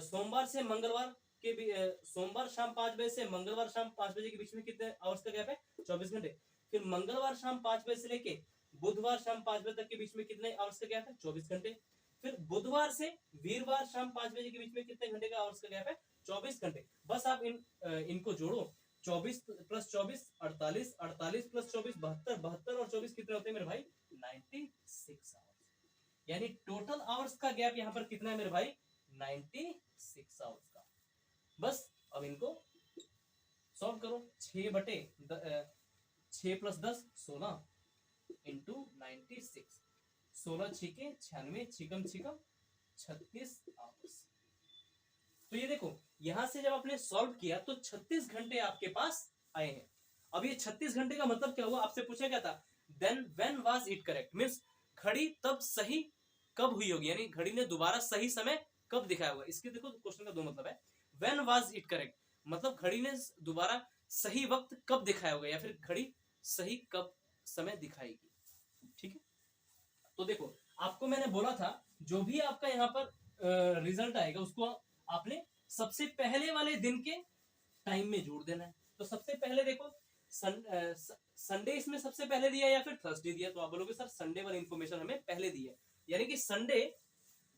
सोमवार से मंगलवार के भी, सोमवार शाम 5 बजे से मंगलवार शाम 5 बजे के बीच में कितने आवर्स का गैप है, 24 घंटे। फिर मंगलवार शाम 5 बजे से लेके बुधवार शाम 5 बजे तक के बीच में कितने आवर्स का गैप है, 24 घंटे। फिर बुधवार से वीरवार शाम 5 बजे के बीच में कितने घंटे का आवर्स का गैप है, 24 घंटे। बस आप इनको जोड़ो, 24 प्लस 24 48, 48 प्लस 24 72, 72 और 24 कितने होते हैं मेरे भाई, 96 आवर्स। यानी टोटल आवर्स का गैप यहाँ पर कितना है मेरे भाई, 96 आवर्स का। बस अब इनको सॉल्व करो। 6 + 10 16 इंटू 96, 16 छिके 96, छिकम छिकम 36 आवर्स। तो ये देखो यहां से जब आपने सॉल्व किया तो 36 घंटे आपके पास आए हैं। अब ये 36 घंटे का मतलब क्या हुआ, आपसे पूछा क्या था, then when was it correct, means घड़ी तब सही कब हुई होगी, यानी घड़ी ने दोबारा सही समय कब दिखाया होगा। इसके देखो क्वेश्चन का दो मतलब है, व्हेन वाज इट करेक्ट मतलब घड़ी ने दोबारा सही वक्त कब दिखाया होगा, या फिर घड़ी सही कब समय दिखाएगी। ठीक है, तो देखो आपको मैंने बोला था जो भी आपका यहाँ पर रिजल्ट आएगा उसको आपने सबसे पहले वाले दिन के टाइम में जोड़ देना है। तो सबसे पहले देखो संडे इसमें सबसे पहले दिया या फिर थर्सडे दिया, तो आप बोलोगे सर संडे वाली इंफॉर्मेशन हमें पहले दी है, यानी कि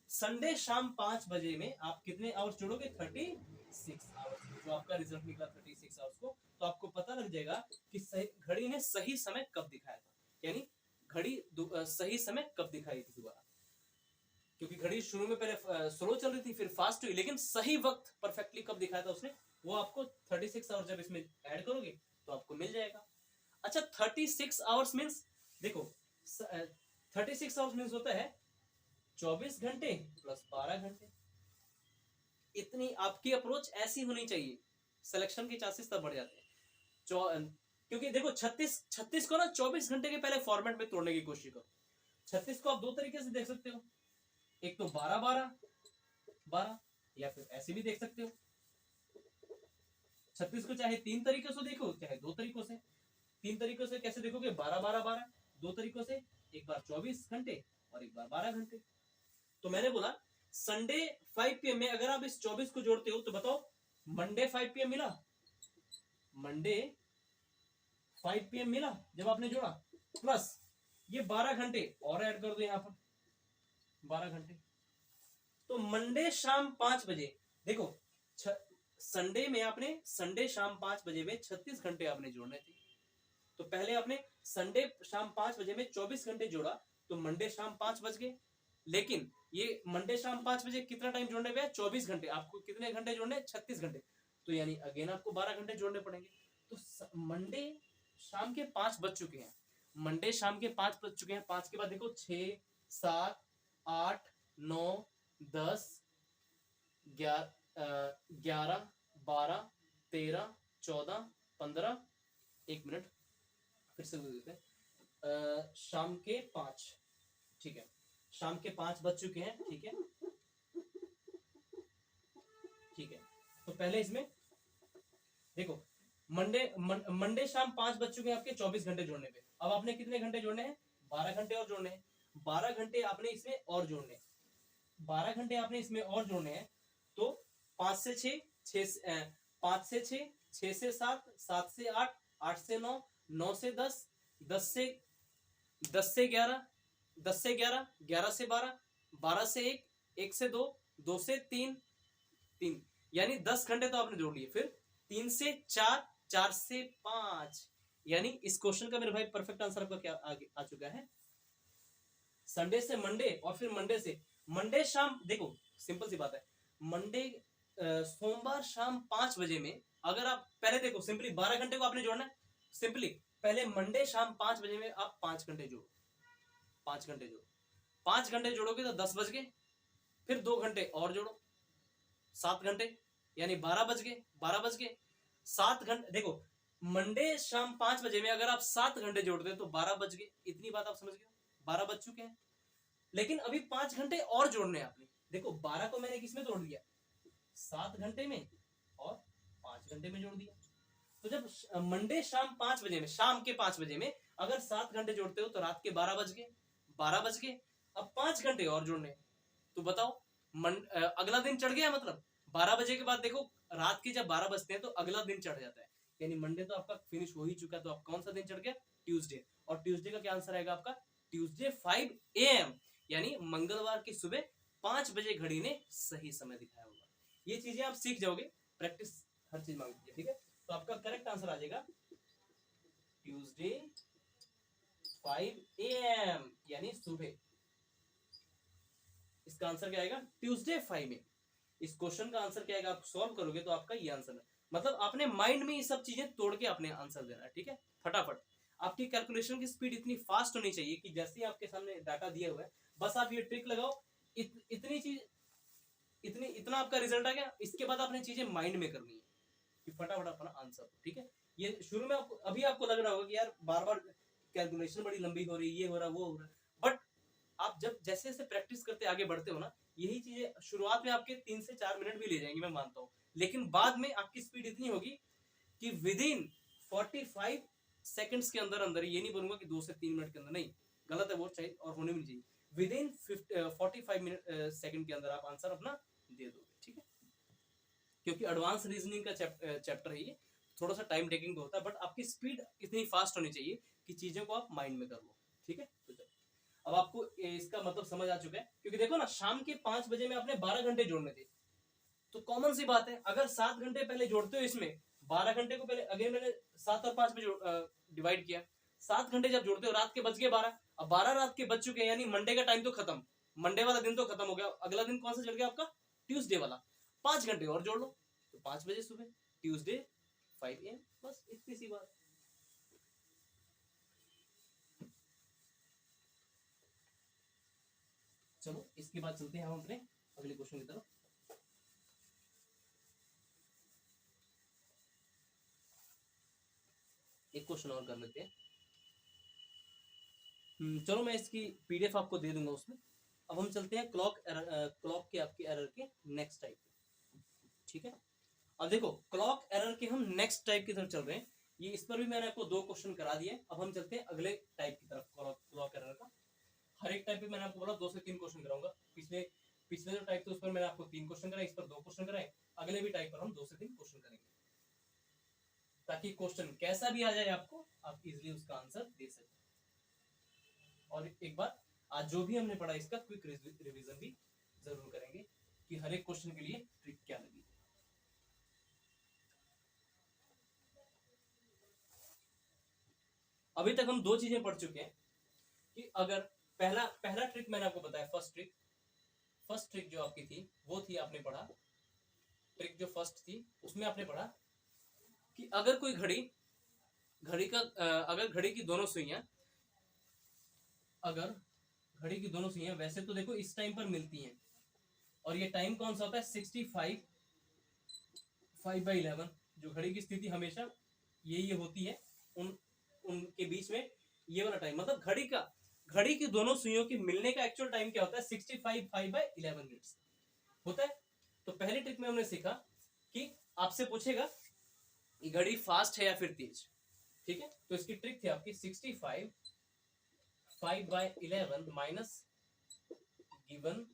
संडे शाम 5 बजे में आप कितने आवर्स जोड़ोगे, 36 आवर्स। जो आपका रिजल्ट निकला 36 आवर्स को, तो आपको पता लग जाएगा कि घड़ी ने सही समय कब दिखाया था, यानी घड़ी सही समय कब दिखाई थी दोबारा, क्योंकि घड़ी शुरू में पहले स्लो चल रही थी फिर फास्ट हुई, लेकिन सही वक्त परफेक्टली कब दिखाया था उसने, वो आपको 36 आवर्स जब इसमें ऐड करोगे तो आपको मिल जाएगा। अच्छा 36 आवर्स मींस देखो 36 आवर्स मींस होता है 24 घंटे प्लस 12 घंटे। इतनी आपकी अप्रोच ऐसी होनी चाहिए, सिलेक्शन के चांसेस तब बढ़ जाते हैं। क्योंकि देखो 36 को ना 24 घंटे के पहले फॉर्मेट में तोड़ने की कोशिश करो। 36 को आप दो तरीके से देख सकते हो, एक तो 12 या फिर ऐसे भी देख सकते हो। 36 को चाहे 3 तरीके से देखो चाहे 2 तरीकों से। 3 तरीकों से कैसे देखोगे, 12 2 तरीकों से, एक बार 24 घंटे और एक बार 12 घंटे। तो मैंने बोला संडे 5 PM में अगर आप इस 24 को जोड़ते हो तो बताओ मंडे 5 PM मिला, मंडे 5 PM मिला जब आपने जोड़ा, प्लस ये 12 घंटे और ऐड कर दो यहां पर 12 घंटे। तो मंडे शाम 5 बजे देखो संडे में आपने संडे शाम 5 बजे में 36 घंटे आपने जोड़ने थे। तो पहले आपने संडे शाम 5 बजे में 24 घंटे जोड़ा तो मंडे शाम 5 बज गए, लेकिन ये मंडे शाम 5 बजे कितना टाइम जोड़ने पे है, 24 घंटे। आपको कितने घंटे जोड़ने, 36 घंटे, तो यानी अगेन आपको 12 घंटे जोड़ने पड़ेंगे। तो मंडे शाम के 5 बज चुके हैं, मंडे शाम के 5 बज चुके हैं। 5 के बाद देखो 6 7 8 9 10 11 12 13 14 15, एक मिनट फिर से देते हैं, शाम के 5, ठीक है, शाम के 5 बज चुके हैं। ठीक है, ठीक है, तो पहले इसमें देखो मंडे शाम 5 बज चुके हैं आपके 24 घंटे जोड़ने पे। अब आपने कितने घंटे जोड़ने हैं, 12 घंटे और जोड़ने हैं। 12 घंटे आपने इसमें और जोड़ने हैं, 12 घंटे आपने इसमें और जोड़ने हैं। तो 5 से 6 5 से 6 6 से 7 7 से 8 8 से 9 9 से 10 10 से 11 10 से 11 11 से 12 12 से 1 1 से 2 2 से 3 3, यानी 10 घंटे तो आपने जोड़ लिए। फिर 3 से 4 4 से 5, यानी इस क्वेश्चन का मेरे भाई परफेक्ट आंसर आपका क्या आ चुका है, संडे से मंडे और फिर मंडे शाम। देखो सिंपल सी बात है, मंडे सोमवार शाम 5 बजे में अगर आप पहले देखो सिंपली 12 घंटे को आपने जोड़ना है। सिंपली पहले मंडे शाम 5 बजे में आप 5 घंटे जोड़ो, 5 घंटे जोड़ो, 5 घंटे जोड़ोगे तो 10 बज गए। फिर 2 घंटे और जोड़ो 7 घंटे, यानी 12 बज गए, 12 बज गए 7 घंटे। देखो मंडे शाम 5 बजे में अगर आप 7 घंटे जोड़ते हैं तो 12 बज गए। इतनी बात आप समझ गए, 12 बज चुके हैं, लेकिन अभी 5 घंटे और जोड़ने हैं आपने। देखो 12 को मैंने किसमें जोड़ दिया, 7 घंटे में और 5 घंटे में जोड़ दिया। तो जब मंडे शाम 5 बजे में, शाम के 5 बजे में अगर 7 घंटे जोड़ते हो तो रात के 12 बज गए, 12 बज गए। अब 5 घंटे और जोड़ने हैं, तो बताओ अगला दिन चढ़ गया। मतलब 12 बजे के बाद देखो रात के जब 12 बजते हैं तो अगला दिन चढ़ जाता है, यानी मंडे तो आपका फिनिश हो ही चुका है। तो आप कौन सा दिन चढ़ गया, ट्यूसडे। और ट्यूसडे का क्या आंसर आएगा आपका, ट्यूसडे 5 AM, यानी मंगलवार की सुबह 5 बजे घड़ी ने सही समय दिखाया होगा। ये चीजें आप सीख जाओगे, प्रैक्टिस हर चीज मांगती है। ठीक है, तो आपका करेक्ट आंसर आ जाएगा ट्यूसडे 5 AM, यानी सुबह। इसका आंसर क्या आएगा, ट्यूसडे 5 AM। इस क्वेश्चन का आंसर क्या आएगा, आप सॉल्व करोगे तो आपका ये आंसर है। मतलब आपने माइंड में ये सब चीजें तोड़ के आपने आंसर देना है, ठीक है, फटाफट। आपकी कैलकुलेशन की स्पीड इतनी फास्ट होनी चाहिए कि जैसे ही आपके सामने डाटा दिया हुआ है, बस आप ये ट्रिक लगाओ, इतनी चीज, इतना आपका रिजल्ट आ गया। इसके बाद आपने चीजें माइंड में करनी है कि फटाफट अपना आंसर, ठीक है। ये शुरू में आपको, अभी आपको लग रहा होगा कि यार बार बार कैलकुलेशन बड़ी लंबी हो रही है, ये हो रहा है, वो हो रहा है, बट आप जब जैसे जैसे प्रैक्टिस करते आगे बढ़ते हो ना, यही चीजें शुरुआत में आपके 3 से 4 मिनट भी ले जाएंगी, मैं मानता हूँ, लेकिन बाद में आपकी स्पीड इतनी होगी कि विद इन 45 सेकंड्स के अंदर अंदर, ये नहीं बोलूंगा कि 2 से 3 मिनट के अंदर, नहीं, गलत है वो, चाहिए और होने भी नहीं चाहिए, विद इन 45 सेकंड के अंदर आप आंसर अपना दे दोगे, ठीक है। क्योंकि एडवांस रीजनिंग का चैप्टर है ये, थोड़ा सा टाइम टेकिंग होता है, बट आपकी स्पीड इतनी फास्ट होनी चाहिए कि चीजों को आप माइंड में कर लो, ठीक है। तो अब आपको इसका मतलब समझ आ चुका है, क्योंकि देखो ना, शाम के 5 बजे में आपने 12 घंटे जोड़ने थे, तो कॉमन सी बात है, अगर 7 घंटे पहले जोड़ते हो इसमें, 12 घंटे को पहले, अगेन मैंने 7 और 5 में डिवाइड किया, 7 घंटे जब जोड़ते हो, रात के बच गए 12, अब 12 रात के बच चुके हैं, यानी मंडे का टाइम तो खत्म, मंडे वाला दिन तो खत्म हो गया, अगला दिन कौन सा चल गया आपका, ट्यूसडे वाला, 5 घंटे और जोड़ लो, तो 5 बजे सुबह, ट्यूसडे 5 AM, बस इतनी सी बात। चलो इसके बाद चलते हैं हम अपने अगले क्वेश्चन की तरफ। एक क्वेश्चन और कर लेते हैं। चलो मैं इसकी पीडीएफ आपको दे दूंगा उसमें। अब हम चलते हैं क्लॉक के आपके एरर के नेक्स्ट टाइप, ठीक है। अब देखो, क्लॉक एरर के हम नेक्स्ट टाइप की तरफ चल रहे हैं, ये इस पर भी मैंने आपको 2 क्वेश्चन करा दिए। अब हम चलते हैं अगले टाइप की तरफ, क्लॉक एरर का। हर एक टाइप पे मैंने आपको बोला 2 से 3 क्वेश्चन कराऊंगा। पिछले पिछले जो टाइप थे उस पर मैंने आपको 3 क्वेश्चन कराए, इस पर 2 क्वेश्चन कराए, अगले भी टाइप पर हम 2 से 3 क्वेश्चन करेंगे, ताकि क्वेश्चन कैसा भी आ जाए आपको, आप इजिली उसका आंसर दे सकें। और एक बार आज जो भी हमने पढ़ा इसका क्विक रिवीजन भी जरूर करेंगे कि हर एक क्वेश्चन के लिए ट्रिक क्या लगी। अभी तक हम 2 चीजें पढ़ चुके हैं कि अगर पहला पहला ट्रिक मैंने आपको बताया, फर्स्ट ट्रिक जो आपकी थी वो थी, आपने पढ़ा ट्रिक जो फर्स्ट थी उसमें आपने पढ़ा कि अगर कोई अगर घड़ी की दोनों सुइयां, वैसे तो देखो इस टाइम पर मिलती हैं, और ये टाइम कौन सा होता है, 65 5/11, जो घड़ी की स्थिति हमेशा ये होती है, उनके बीच में ये वाला टाइम, मतलब घड़ी की दोनों सुइयों की मिलने का एक्चुअल टाइम क्या होता है, 65 5/11 मिनट्स होता है। तो पहली ट्रिक में हमने सीखा कि आपसे पूछेगा कि घड़ी फास्ट है या फिर तेज, ठीक है। तो इसकी ट्रिक थी आपकी 65 5/11 minus given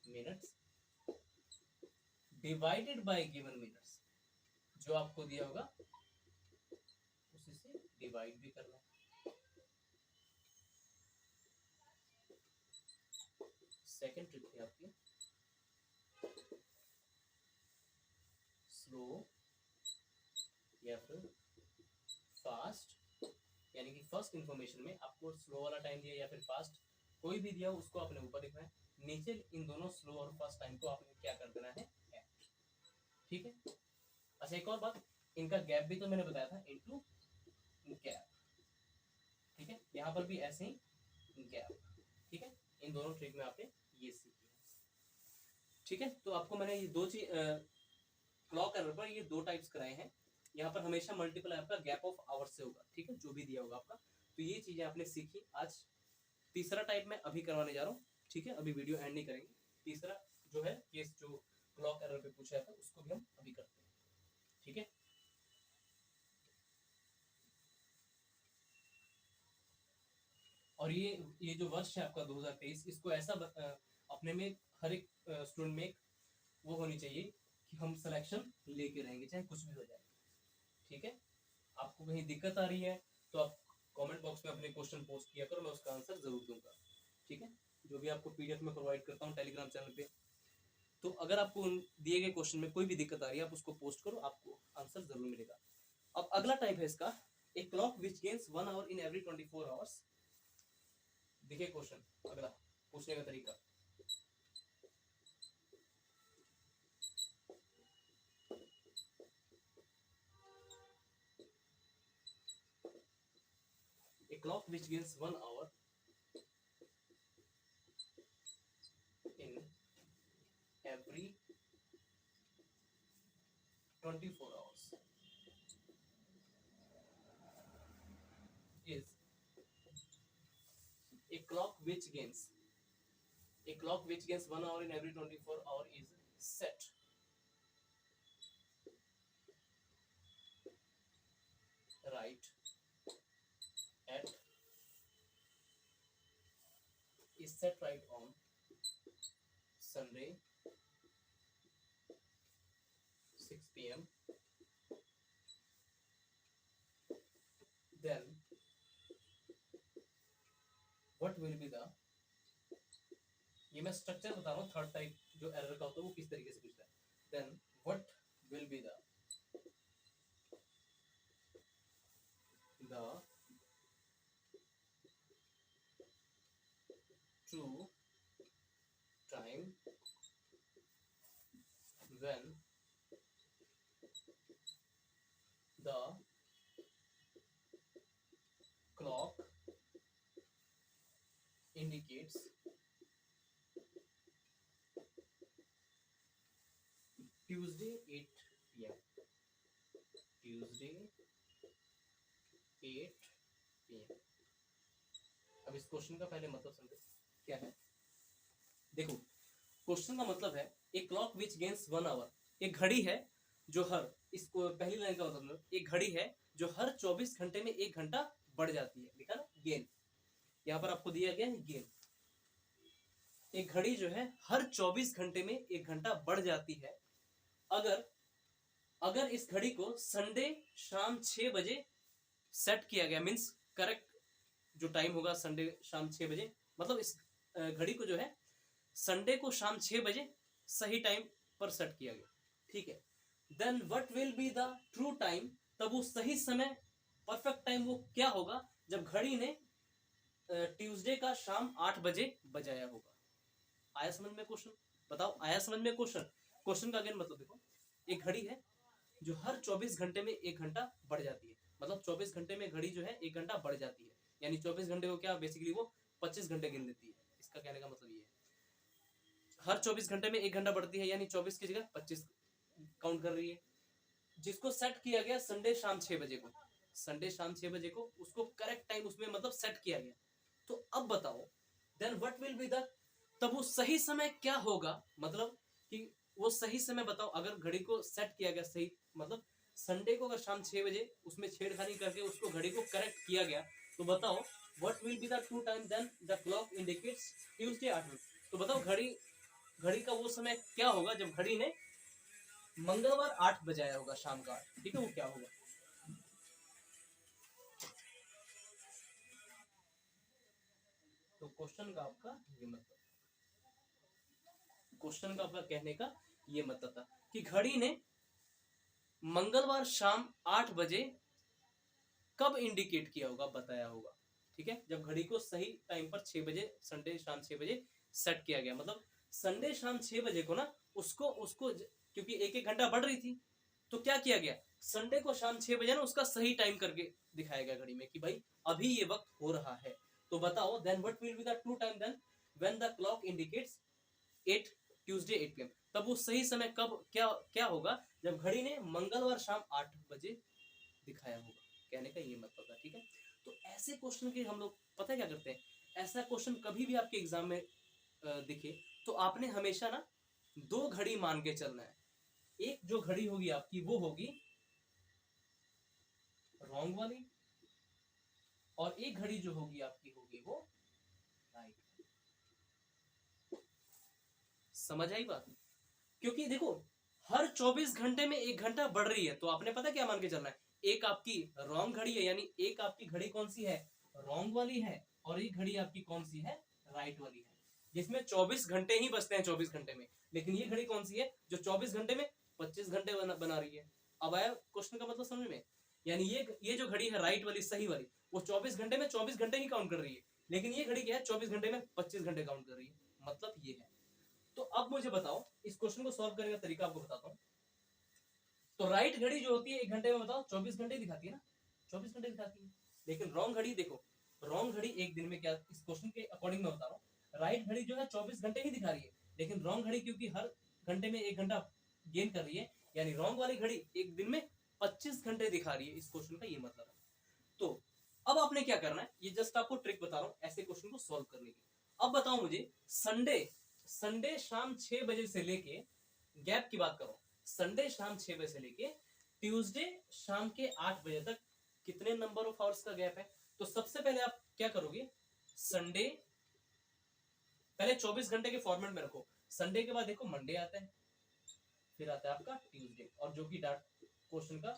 minutes divided by given minutes, जो आपको दिया होगा उसी से डिवाइड भी करना है। सेकंड ट्रिक थी आपकी स्लो या फिर फास्ट, यानी कि फर्स्ट इंफॉर्मेशन में आपको स्लो वाला टाइम दिया या फिर फास्ट, कोई भी दिया उसको आपने ऊपर लिखना है, नीचे इन दोनों स्लो और फास्ट टाइम को आपने क्या कर देना है, ठीक है। अच्छा एक और बात, इनका गैप भी तो मैंने बताया था, इनटू गैप, ठीक है। यहाँ पर भी ऐसे ही गैप, ठीक है। इन दोनों ट्रिक में आपने ये सीखी है, ठीक है। तो आपको मैंने ये दो चीज क्लॉक एरर पर ये 2 टाइप्स कराए हैं। यहाँ पर हमेशा मल्टीपल आपका गैप ऑफ आवर्स से होगा, ठीक है, जो भी दिया होगा आपका। तो ये चीजें आपने सीखी। आज तीसरा टाइप में अभी करवाने जा रहा हूँ, ठीक है, अभी वीडियो एंड नहीं करेंगे। तीसरा जो है केस जो क्लॉक एरर पे पूछा था उसको भी हम अभी करते हैं, ठीक है। और ये जो वर्ष है आपका 2023, इसको ऐसा अपने में हर एक स्टूडेंट में वो होनी चाहिए कि हम सिलेक्शन लेके रहेंगे चाहे कुछ भी हो जाए, ठीक है। आपको कहीं दिक्कत आ रही है तो आप कमेंट बॉक्स में अपने क्वेश्चन पोस्ट किया करो, मैं उसका आंसर जरूर दूंगा, ठीक है। जो भी आपको पीडीएफ में प्रोवाइड करता हूँ टेलीग्राम चैनल पे, तो अगर आपको दिए गए क्वेश्चन में कोई भी दिक्कत आ रही है आप उसको पोस्ट करो, आपको आंसर जरूर मिलेगा। अब अगला टाइप है इसका, a clock which gains 1 hour in every 24 hours. देखिए क्वेश्चन अगला पूछने का तरीका, A clock which gains 1 hour in every 24 hours is a clock which gains 1 hour in every 24 hour is set right at on Sunday 6 p.m. Then what will be the, ये मैं structure बता रहा हूँ, third type जो error का होता है वो किस तरीके से पूछता है. Then what will be the true time when the clock indicates Tuesday 8 p.m. Tuesday 8 p.m. अब इस क्वेश्चन का पहले मतलब समझो क्या है. देखो क्वेश्चन का मतलब है एक क्लॉक विच गेन्स 1 आवर, एक घड़ी है जो हर, इसको पहली लाइन का मतलब एक घड़ी है जो हर 24 घंटे में 1 घंटा बढ़ जाती है. लिखा ना गेन, यहाँ पर आपको दिया गया है गेन. एक घड़ी जो है हर 24 घंटे में 1 घंटा बढ़ जाती है अगर इस घड़ी को संडे शाम 6 बजे सेट किया गया. मीन्स करेक्ट जो टाइम होगा संडे शाम 6 बजे, मतलब इस घड़ी को जो है संडे को शाम 6 बजे सही टाइम पर सेट किया गया. ठीक है. Then what will be the true time, तब वो सही समय परफेक्ट टाइम वो क्या होगा जब घड़ी ने ट्यूसडे का शाम 8 बजे बजाया होगा. आया समझ में क्वेश्चन? बताओ आया समझ में क्वेश्चन? क्वेश्चन का अगेन मतलब देखो, एक घड़ी है जो हर 24 घंटे में 1 घंटा बढ़ जाती है. मतलब 24 घंटे में घड़ी जो है 1 घंटा बढ़ जाती है, यानी 24 घंटे को क्या बेसिकली वो 25 घंटे गिन लेती है. इसका कहने का मतलब ये है हर 24 घंटे में 1 घंटा बढ़ती है, यानी 24 की जगह 25 काउंट कर रही है. जिसको सेट किया गया संडे शाम 6 बजे को, संडे शाम 6 बजे को उसको करेक्ट टाइम उसमें मतलब सेट किया गया. तो अब बताओ then what will be the, तब वो सही समय क्या होगा, मतलब कि वो सही समय बताओ. अगर घड़ी को सेट किया गया सही, मतलब संडे को अगर शाम 6 बजे उसमें छेड़खानी करके उसको घड़ी को करेक्ट किया गया, तो बताओ what will be the true time then the clock indicates Tuesday 8. तो बताओ घड़ी का वो समय क्या होगा जब घड़ी ने मंगलवार 8 बजाया होगा शाम का 8. ठीक है, वो क्या होगा? तो क्वेश्चन का आपका ये मतलब, क्वेश्चन का आपका कहने का ये मतलब था कि घड़ी ने मंगलवार शाम 8 बजे कब इंडिकेट किया होगा, बताया होगा. ठीक है, जब घड़ी को सही टाइम पर 6 बजे संडे शाम 6 बजे सेट किया गया. मतलब संडे शाम 6 बजे को ना उसको क्योंकि 1-1 घंटा बढ़ रही थी, तो क्या किया गया संडे को शाम 6 बजे ना उसका सही टाइम करके दिखाया गया घड़ी में कि भाई अभी ये वक्त हो रहा है. तो बताओ then what will be the true time then when the clock indicates 8 Tuesday 8 PM. तब वो सही समय कब क्या होगा जब घड़ी ने मंगलवार शाम 8 बजे दिखाया होगा. कहने का ये मतलब था. ठीक है, तो ऐसे क्वेश्चन के हम लोग पता है क्या करते हैं, ऐसा क्वेश्चन कभी भी आपके एग्जाम में दिखे तो आपने हमेशा ना 2 घड़ी मान के चलना है. एक जो घड़ी होगी आपकी वो होगी रॉन्ग वाली, और एक घड़ी जो होगी आपकी होगी वो राइट. समझ आई बात? क्योंकि देखो हर 24 घंटे में 1 घंटा बढ़ रही है, तो आपने पता क्या मान के चलना है, एक आपकी रॉन्ग घड़ी है, यानी एक आपकी घड़ी कौन सी है, रॉन्ग वाली है, और एक घड़ी आपकी कौन सी है, राइट वाली है, जिसमें 24 घंटे ही बचते हैं 24 घंटे में. लेकिन ये घड़ी कौन सी है जो 24 घंटे में 25 घंटे बना रही है. अब आया क्वेश्चन का मतलब समझ में? यानी ये जो घड़ी है राइट वाली सही वाली, वो 24 घंटे में 24 घंटे ही काउंट कर रही है, लेकिन ये घड़ी क्या है 24 घंटे में 25 घंटे काउंट कर रही है. मतलब ये है. तो अब मुझे बताओ इस क्वेश्चन को सॉल्व करने का तरीका आपको बताता हूँ. तो राइट घड़ी जो होती है 1 घंटे में बताओ 24 घंटे दिखाती है ना, 24 घंटे दिखाती है. लेकिन रॉन्ग घड़ी देखो रॉन्ग घड़ी एक दिन में क्या, इस क्वेश्चन के अकॉर्डिंग मैं बता रहा हूँ, राइट घड़ी जो है 24 घंटे ही दिखा रही है, लेकिन रॉन्ग घड़ी क्योंकि हर घंटे में 1 घंटा गेन कर रही है, यानी रॉन्ग वाली घड़ी एक दिन में 25 घंटे दिखा रही है। इस क्वेश्चन का ये मतलब है। तो अब आपने क्या करना है, ये जस्ट आपको ट्रिक बता रहा हूँ ऐसे क्वेश्चन को सॉल्व करने की। अब बताओ मुझे, संडे शाम 6 बजे से लेके, गैप की बात करो, संडे शाम 6 बजे से लेके ट्यूसडे शाम के 8 बजे तक कितने नंबर ऑफ आवर्स का गैप है। तो सबसे पहले आप क्या करोगे, संडे पहले 24 घंटे के फॉर्मेट में रखो, संडे के बाद देखो मंडे आता है, फिर आता है आपका ट्यूसडे, और जो कि क्वेश्चन का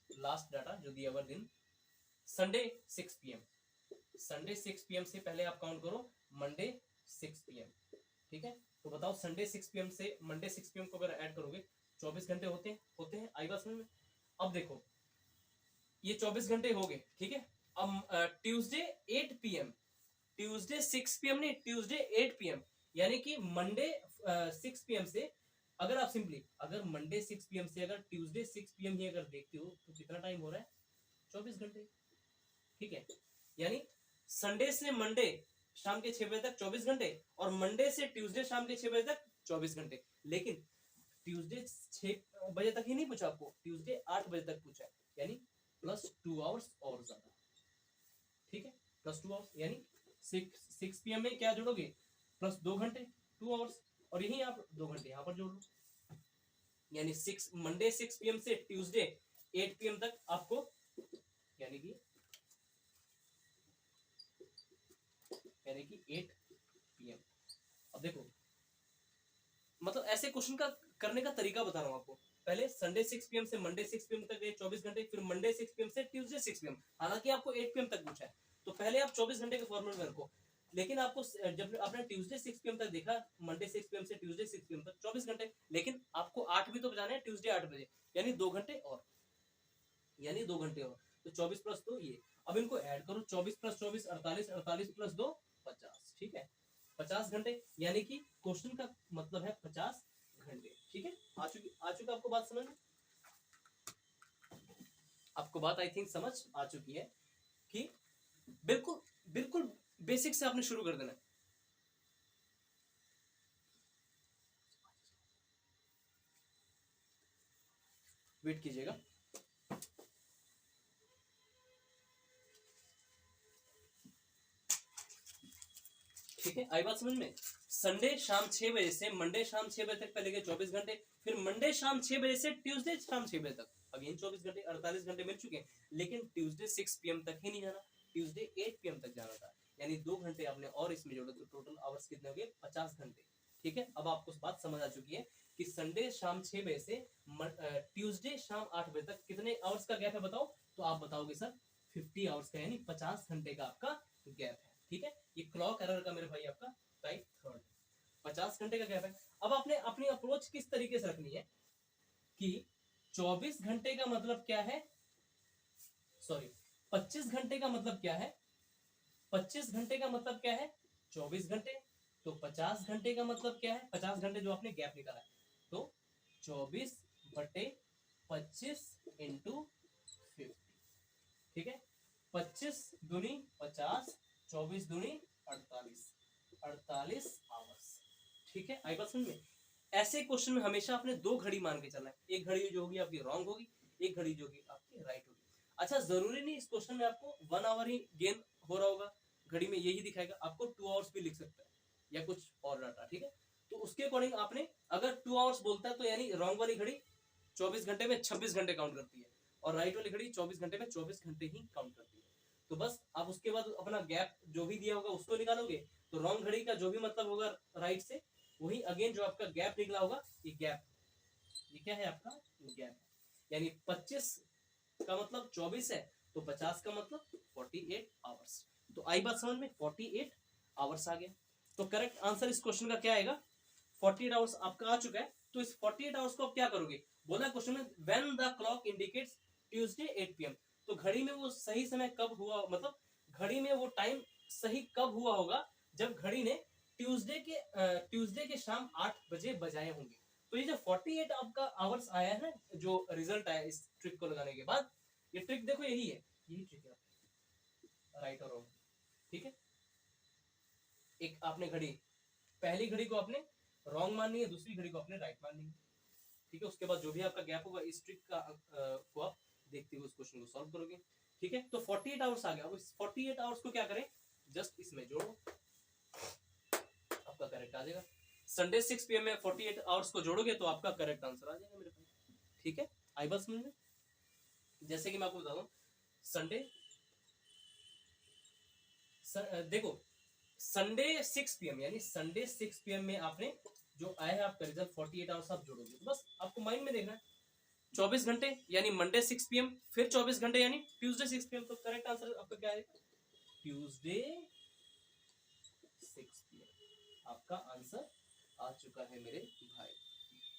लास्ट डाटा जो दिया हुआ दिन संडे 6 पीएम, संडे 6 पीएम से पहले आप काउंट करो मंडे 6 पीएम। ठीक है, तो बताओ संडे 6 पीएम से मंडे 6 पीएम को अगर ऐड करोगे 24 घंटे होते हैं। आई बात समझ में। अब देखो ये 24 घंटे हो गए, ठीक है। अब ट्यूसडे 8 पीएम, ट्यूसडे 6 पीएम नहीं, ट्यूसडे 8 पीएम, यानी कि मंडे 6 पीएम से अगर आप सिंपली अगर मंडे 6 पीएम से अगर ट्यूसडे 6 पीएम ही अगर देखते हो तो कितना टाइम हो रहा है, 24 घंटे। ठीक है, यानी संडे से मंडे शाम के 6 बजे तक 24 घंटे, और मंडे से ट्यूसडे शाम के 6 बजे तक 24 घंटे। लेकिन ट्यूसडे 6 बजे तक ही नहीं पूछा आपको, ट्यूसडे 8 बजे तक पूछा है, यानी +2 आवर्स और ज्यादा। ठीक है, +2 आवर्स, यानी 6 पीएम में क्या जोड़ोगे, +2 घंटे 2 आवर्स, और यही आप 2 घंटे यहाँ पर जोड़ लो, यानी मंडे 6 पीएम से ट्यूसडे 8 पीएम तक आपको, यानी कि 8 पीएम। अब देखो मतलब ऐसे क्वेश्चन का करने का तरीका बता रहा हूं आपको। पहले संडे 6 पीएम से मंडे 6 पीएम तक 24 घंटे, फिर मंडे 6 पीएम से ट्यूसडे 6 पीएम, हालांकि आपको 8 पीएम तक पूछा है, तो पहले आप 24 घंटे के फॉर्मेट में रखो। लेकिन आपको जब आपने ट्यूसडे 6 पीएम तक देखा, मंडे 6 पीएम से ट्यूसडे 6 पीएम तक 24 घंटे, लेकिन आपको 8 भी तो बजाने हैं, ट्यूसडे 8 बजे, यानी 2 घंटे और, यानी 2 घंटे और, तो 24 + 2 ये। अब इनको ऐड करो, 24 + 24 48, 48 + 2 50। ठीक है, 50 घंटे, यानी कि क्वेश्चन का मतलब है 50 घंटे। ठीक है, आ चुका आपको बात समझ में, आपको बात आई थिंक समझ आ चुकी है कि बिल्कुल बिल्कुल बेसिक से आपने शुरू कर देना है। वेट कीजिएगा। ठीक है, आई बात समझ में। संडे शाम 6 बजे से मंडे शाम 6 बजे तक पहले के 24 घंटे, फिर मंडे शाम 6 बजे से ट्यूसडे शाम 6 बजे तक अगेन 24 घंटे, 48 घंटे मिल चुके हैं। लेकिन ट्यूसडे 6 पीएम तक ही नहीं जाना, ट्यूसडे 8 पीएम तक जाना था, यानी 2 घंटे आपने और इसमें जोड़े तो टोटल आवर्स कितने हो गए, 50 घंटे। ठीक है, अब आपको बात समझ आ चुकी है कि संडे शाम 6 बजे से ट्यूसडे शाम 8 बजे तक कितने आवर्स का गैप है बताओ, तो आप बताओगे सर 50 आवर्स का, यानी 50 घंटे का आपका गैप है। ठीक है, ये क्लॉक एरर का मेरे भाई आपका टाइप 3 50 घंटे का गैप है। अब आपने अपनी अप्रोच किस तरीके से रखनी है कि 24 घंटे का मतलब क्या है, सॉरी 25 घंटे का मतलब क्या है, 25 घंटे का मतलब क्या है 24 घंटे, तो 50 घंटे का मतलब क्या है, 50 घंटे जो आपने गैप निकाला है, तो 24/25 × 50। ठीक है, 25 दूनी 50, 24 दूनी 48, 48 आवर्स। ठीक है, आई बात समझ में। ऐसे क्वेश्चन में हमेशा आपने 2 घड़ी मान के चलना है, एक घड़ी जो होगी आपकी रॉन्ग होगी, एक घड़ी जो होगी आपकी राइट होगी। अच्छा, जरूरी नहीं इस क्वेश्चन में आपको 1 आवर ही गेन हो रहा होगा, घड़ी में यही दिखाएगा, आपको 2 आवर्स भी लिख सकता है या कुछ और डाटा। ठीक है, तो उसके अकॉर्डिंग आपने अगर 2 आवर्स बोलता है तो यानी रॉन्ग वाली घड़ी 24 घंटे में 26 घंटे काउंट करती है, और राइट वाली घड़ी 24 घंटे में 24 घंटे ही काउंट करती है। तो बस आप उसके बाद अपना गैप जो भी दिया होगा उसको निकालोगे, तो रॉन्ग घड़ी का जो भी मतलब होगा राइट से, वही अगेन जो आपका गैप निकला होगा, ये गैप, ये क्या है आपका गैप, यानी 25 का मतलब 24 है, तो 50 का मतलब 48 आवर्स। तो आई बात समझ में, 48 आवर्स आ गया। तो करेक्ट आंसर इस क्वेश्चन का क्या आएगा, 48 आवर्स आपका आ चुका है। तो इस 48 आवर्स को आप क्या करोगे, बोला क्वेश्चन में when the clock indicates Tuesday 8 PM, तो घड़ी में वो सही समय कब हुआ, मतलब घड़ी में वो टाइम सही कब हुआ होगा जब घड़ी ने ट्यूसडे के शाम 8 बजे बजाए होंगे। तो ये जो 48 आपका आवर्स आया है, जो रिजल्ट आया इस ट्रिक को लगाने के बाद, ये ट्रिक देखो यही है, यही ट्रिक है राइट और रॉन्ग। ठीक है, एक आपने घड़ी, पहली घड़ी को आपने रॉन्ग माननी है, दूसरी घड़ी को आपने राइट माननी है। ठीक है, उसके बाद जो भी आपका गैप होगा इस ट्रिक का को आप देखते हुए उस क्वेश्चन को सॉल्व करोगे। ठीक है, तो 48 आवर्स आ गया। अब इस 48 आवर्स को क्या करें, जस्ट इसमें जोड़ो, आपका करेक्ट आ जाएगा। संडे 6 PM में 48 आवर्स को जोड़ोगे तो आपका करेक्ट आंसर आ जाएगा मेरे पास। ठीक है, आई बात समझ में? जैसे कि मैं आपको बता दूं, संडे देखो, संडे 6 PM यानी संडे 6 PM में आपने जो आया है आपका रिजल्ट 48 आवर्स आप जोड़ोगे, तो बस आपको माइंड में देखना है 24 घंटे यानी मंडे 6 PM, फिर 24 घंटे यानी ट्यूसडे 6 PM। तो करेक्ट आंसर आपका क्या है, ट्यूसडे 6 PM आपका आंसर आ चुका है मेरे भाई।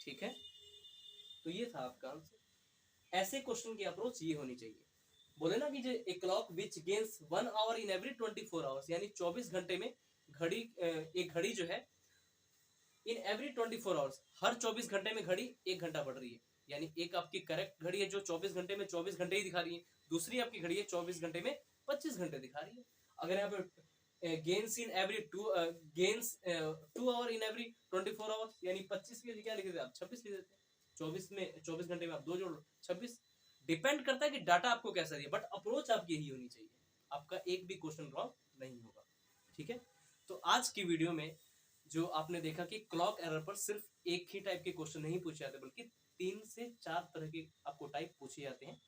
ठीक है, तो ये था आपका आंसर। ऐसे क्वेश्चन की अप्रोच ये होनी चाहिए। बोले ना कि जो a clock which gains 1 hour in every 24 hours, यानी 24 घंटे में घड़ी, एक घड़ी जो है इन एवरी 24 आवर्स, हर 24 घंटे में घड़ी 1 घंटा बढ़ रही है। यानी एक आपकी करेक्ट घड़ी है जो 24 घंटे में 24 घंटे ही दिखा रही है, दूसरी आपकी घड़ी है 24 घंटे में 25 घंटे दिखा रही है। अगर यहाँ पे gains in every gains 2 hour in every 24 hours, यानी 25 की क्या लिख देते आप, 26 लिख देते। 24 घंटे में आप 2 जोड़ लो 26। डिपेंड करता है कि डाटा आपको कैसा दिया, बट अप्रोच आपकी यही होनी चाहिए, आपका एक भी क्वेश्चन रॉन्ग नहीं होगा। ठीक है, तो आज की वीडियो में जो आपने देखा कि क्लॉक एरर पर सिर्फ एक ही टाइप के क्वेश्चन नहीं पूछे जाते, बल्कि 3 से 4 तरह के आपको टाइप पूछे जाते हैं।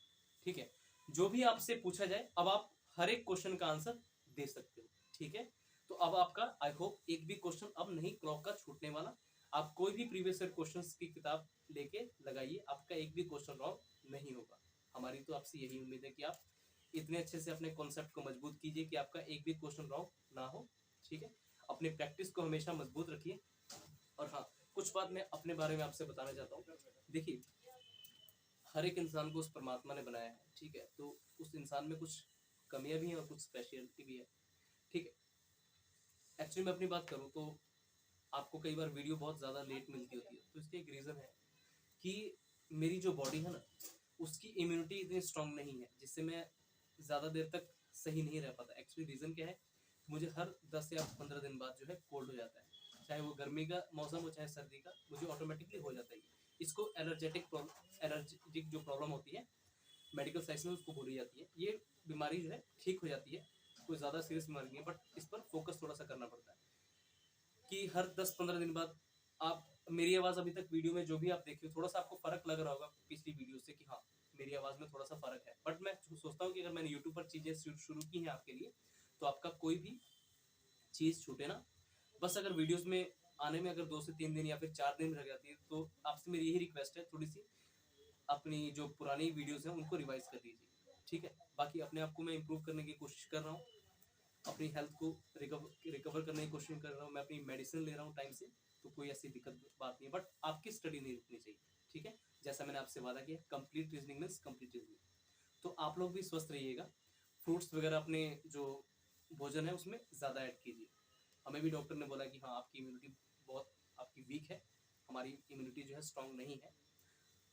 ठीक है, जो भी आपसे पूछा जाए अब आप हर एक क्वेश्चन का आंसर दे सकते हो। ठीक है, तो अब आपका आई होप एक भी क्वेश्चन अब नहीं क्लॉक का छूटने वाला। आप कोई भी प्रीवियस ईयर क्वेश्चंस की किताब लेके लगाइए, आपका एक भी क्वेश्चन रॉन्ग नहीं होगा। हमारी तो आपसे यही उम्मीद है कि आप इतने अच्छे से अपने कॉन्सेप्ट को मजबूत कीजिए कि आपका एक भी क्वेश्चन रॉन्ग ना हो। ठीक है, अपनी प्रैक्टिस को हमेशा मजबूत रखिए। और हाँ, कुछ बात मैं अपने बारे में आपसे बताना चाहता हूँ। देखिए, हर एक इंसान को उस परमात्मा ने बनाया है। ठीक है, तो उस इंसान में कुछ कमियां भी हैं और कुछ स्पेशलिटी भी है। ठीक है, एक्चुअली मैं अपनी बात करूँ तो आपको कई बार वीडियो बहुत ज़्यादा लेट मिलती होती है, तो इसके एक रीज़न है कि मेरी जो बॉडी है ना, उसकी इम्यूनिटी इतनी स्ट्रांग नहीं है, जिससे मैं ज़्यादा देर तक सही नहीं रह पाता। एक्चुअली रीज़न क्या है, मुझे हर 10 या 15 दिन बाद जो है कोल्ड हो जाता है, चाहे वो गर्मी का मौसम हो चाहे सर्दी का, मुझे ऑटोमेटिकली हो जाता है। इसको एलर्जिक जो प्रॉब्लम होती है मेडिकल साइंस में उसको बोली जाती है। ये बीमारी जो है ठीक हो जाती है, कोई ज़्यादा सीरियस बीमारी नहीं है, बट इस पर फोकस थोड़ा सा करना पड़ता है कि हर 10-15 दिन बाद आप, मेरी आवाज़ अभी तक वीडियो में जो भी आप देखे थोड़ा सा आपको फ़र्क लग रहा होगा पिछली वीडियो से कि हाँ मेरी आवाज़ में थोड़ा सा फ़र्क है, बट मैं सोचता हूँ कि अगर मैंने यूट्यूब पर चीज़ें शुरू की हैं आपके लिए, तो आपका कोई भी चीज़ छूटे ना। बस अगर वीडियोस में आने में अगर 2 से 3 दिन या फिर 4 दिन रह जाती है, तो आपसे मेरी यही रिक्वेस्ट है, थोड़ी सी अपनी जो पुरानी वीडियोस हैं उनको रिवाइज कर लीजिए। ठीक है, बाकी अपने आप को मैं इम्प्रूव करने की कोशिश कर रहा हूँ, अपनी हेल्थ को रिकवर करने की कोशिश कर रहा हूँ, मैं अपनी मेडिसिन ले रहा हूँ टाइम से, तो कोई ऐसी दिक्कत बात नहीं है, बट आपकी स्टडी नहीं रुकनी चाहिए। ठीक है, जैसा मैंने आपसे वादा किया, complete reasoning means complete reasoning. तो आप लोग भी स्वस्थ रहिएगा, फ्रूट्स वगैरह अपने जो भोजन है उसमें ज़्यादा ऐड कीजिए। हमें भी डॉक्टर ने बोला कि हाँ आपकी इम्यूनिटी बहुत आपकी वीक है, हमारी इम्यूनिटी जो है स्ट्रांग नहीं है।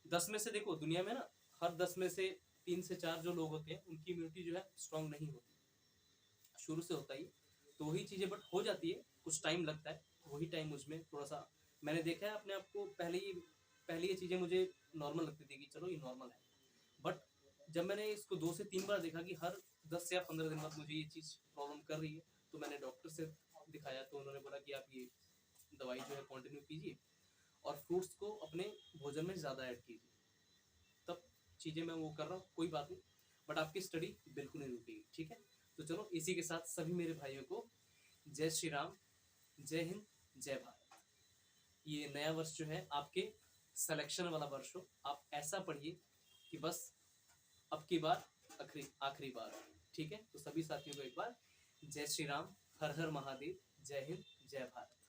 10 में से देखो दुनिया में ना, हर 10 में से 3 से 4 जो लोग होते हैं उनकी इम्यूनिटी जो है स्ट्रांग नहीं होती, शुरू से होता ही तो वही चीज़ें, बट हो जाती है, कुछ टाइम लगता है। वही टाइम मुझमें थोड़ा सा, मैंने देखा है अपने आप को, पहले ये चीज़ें मुझे नॉर्मल लगती थी कि चलो ये नॉर्मल है, बट जब मैंने इसको 2 से 3 बार देखा कि हर 10 या 15 दिन बाद मुझे ये चीज़ प्रॉब्लम कर रही है, तो मैंने डॉक्टर से दिखाया, तो उन्होंने बोला कि आप ये दवाई जो है कंटिन्यू कीजिए और फ्रूट्स को अपने भोजन में ज़्यादा ऐड कीजिए। तब चीज़ें मैं वो कर रहा हूँ, कोई बात नहीं, बट आपकी स्टडी बिल्कुल नहीं रुकेगी। ठीक है, तो चलो इसी के साथ सभी मेरे भाइयों को जय श्री राम, जय हिंद, जय भारत। ये नया वर्ष जो है आपके सिलेक्शन वाला वर्ष हो, आप ऐसा पढ़िए कि बस अब की बार आखिरी आखिरी बार। ठीक है, तो सभी साथियों को एक बार जय श्री राम, हर हर महादेव, जय हिंद, जय भारत।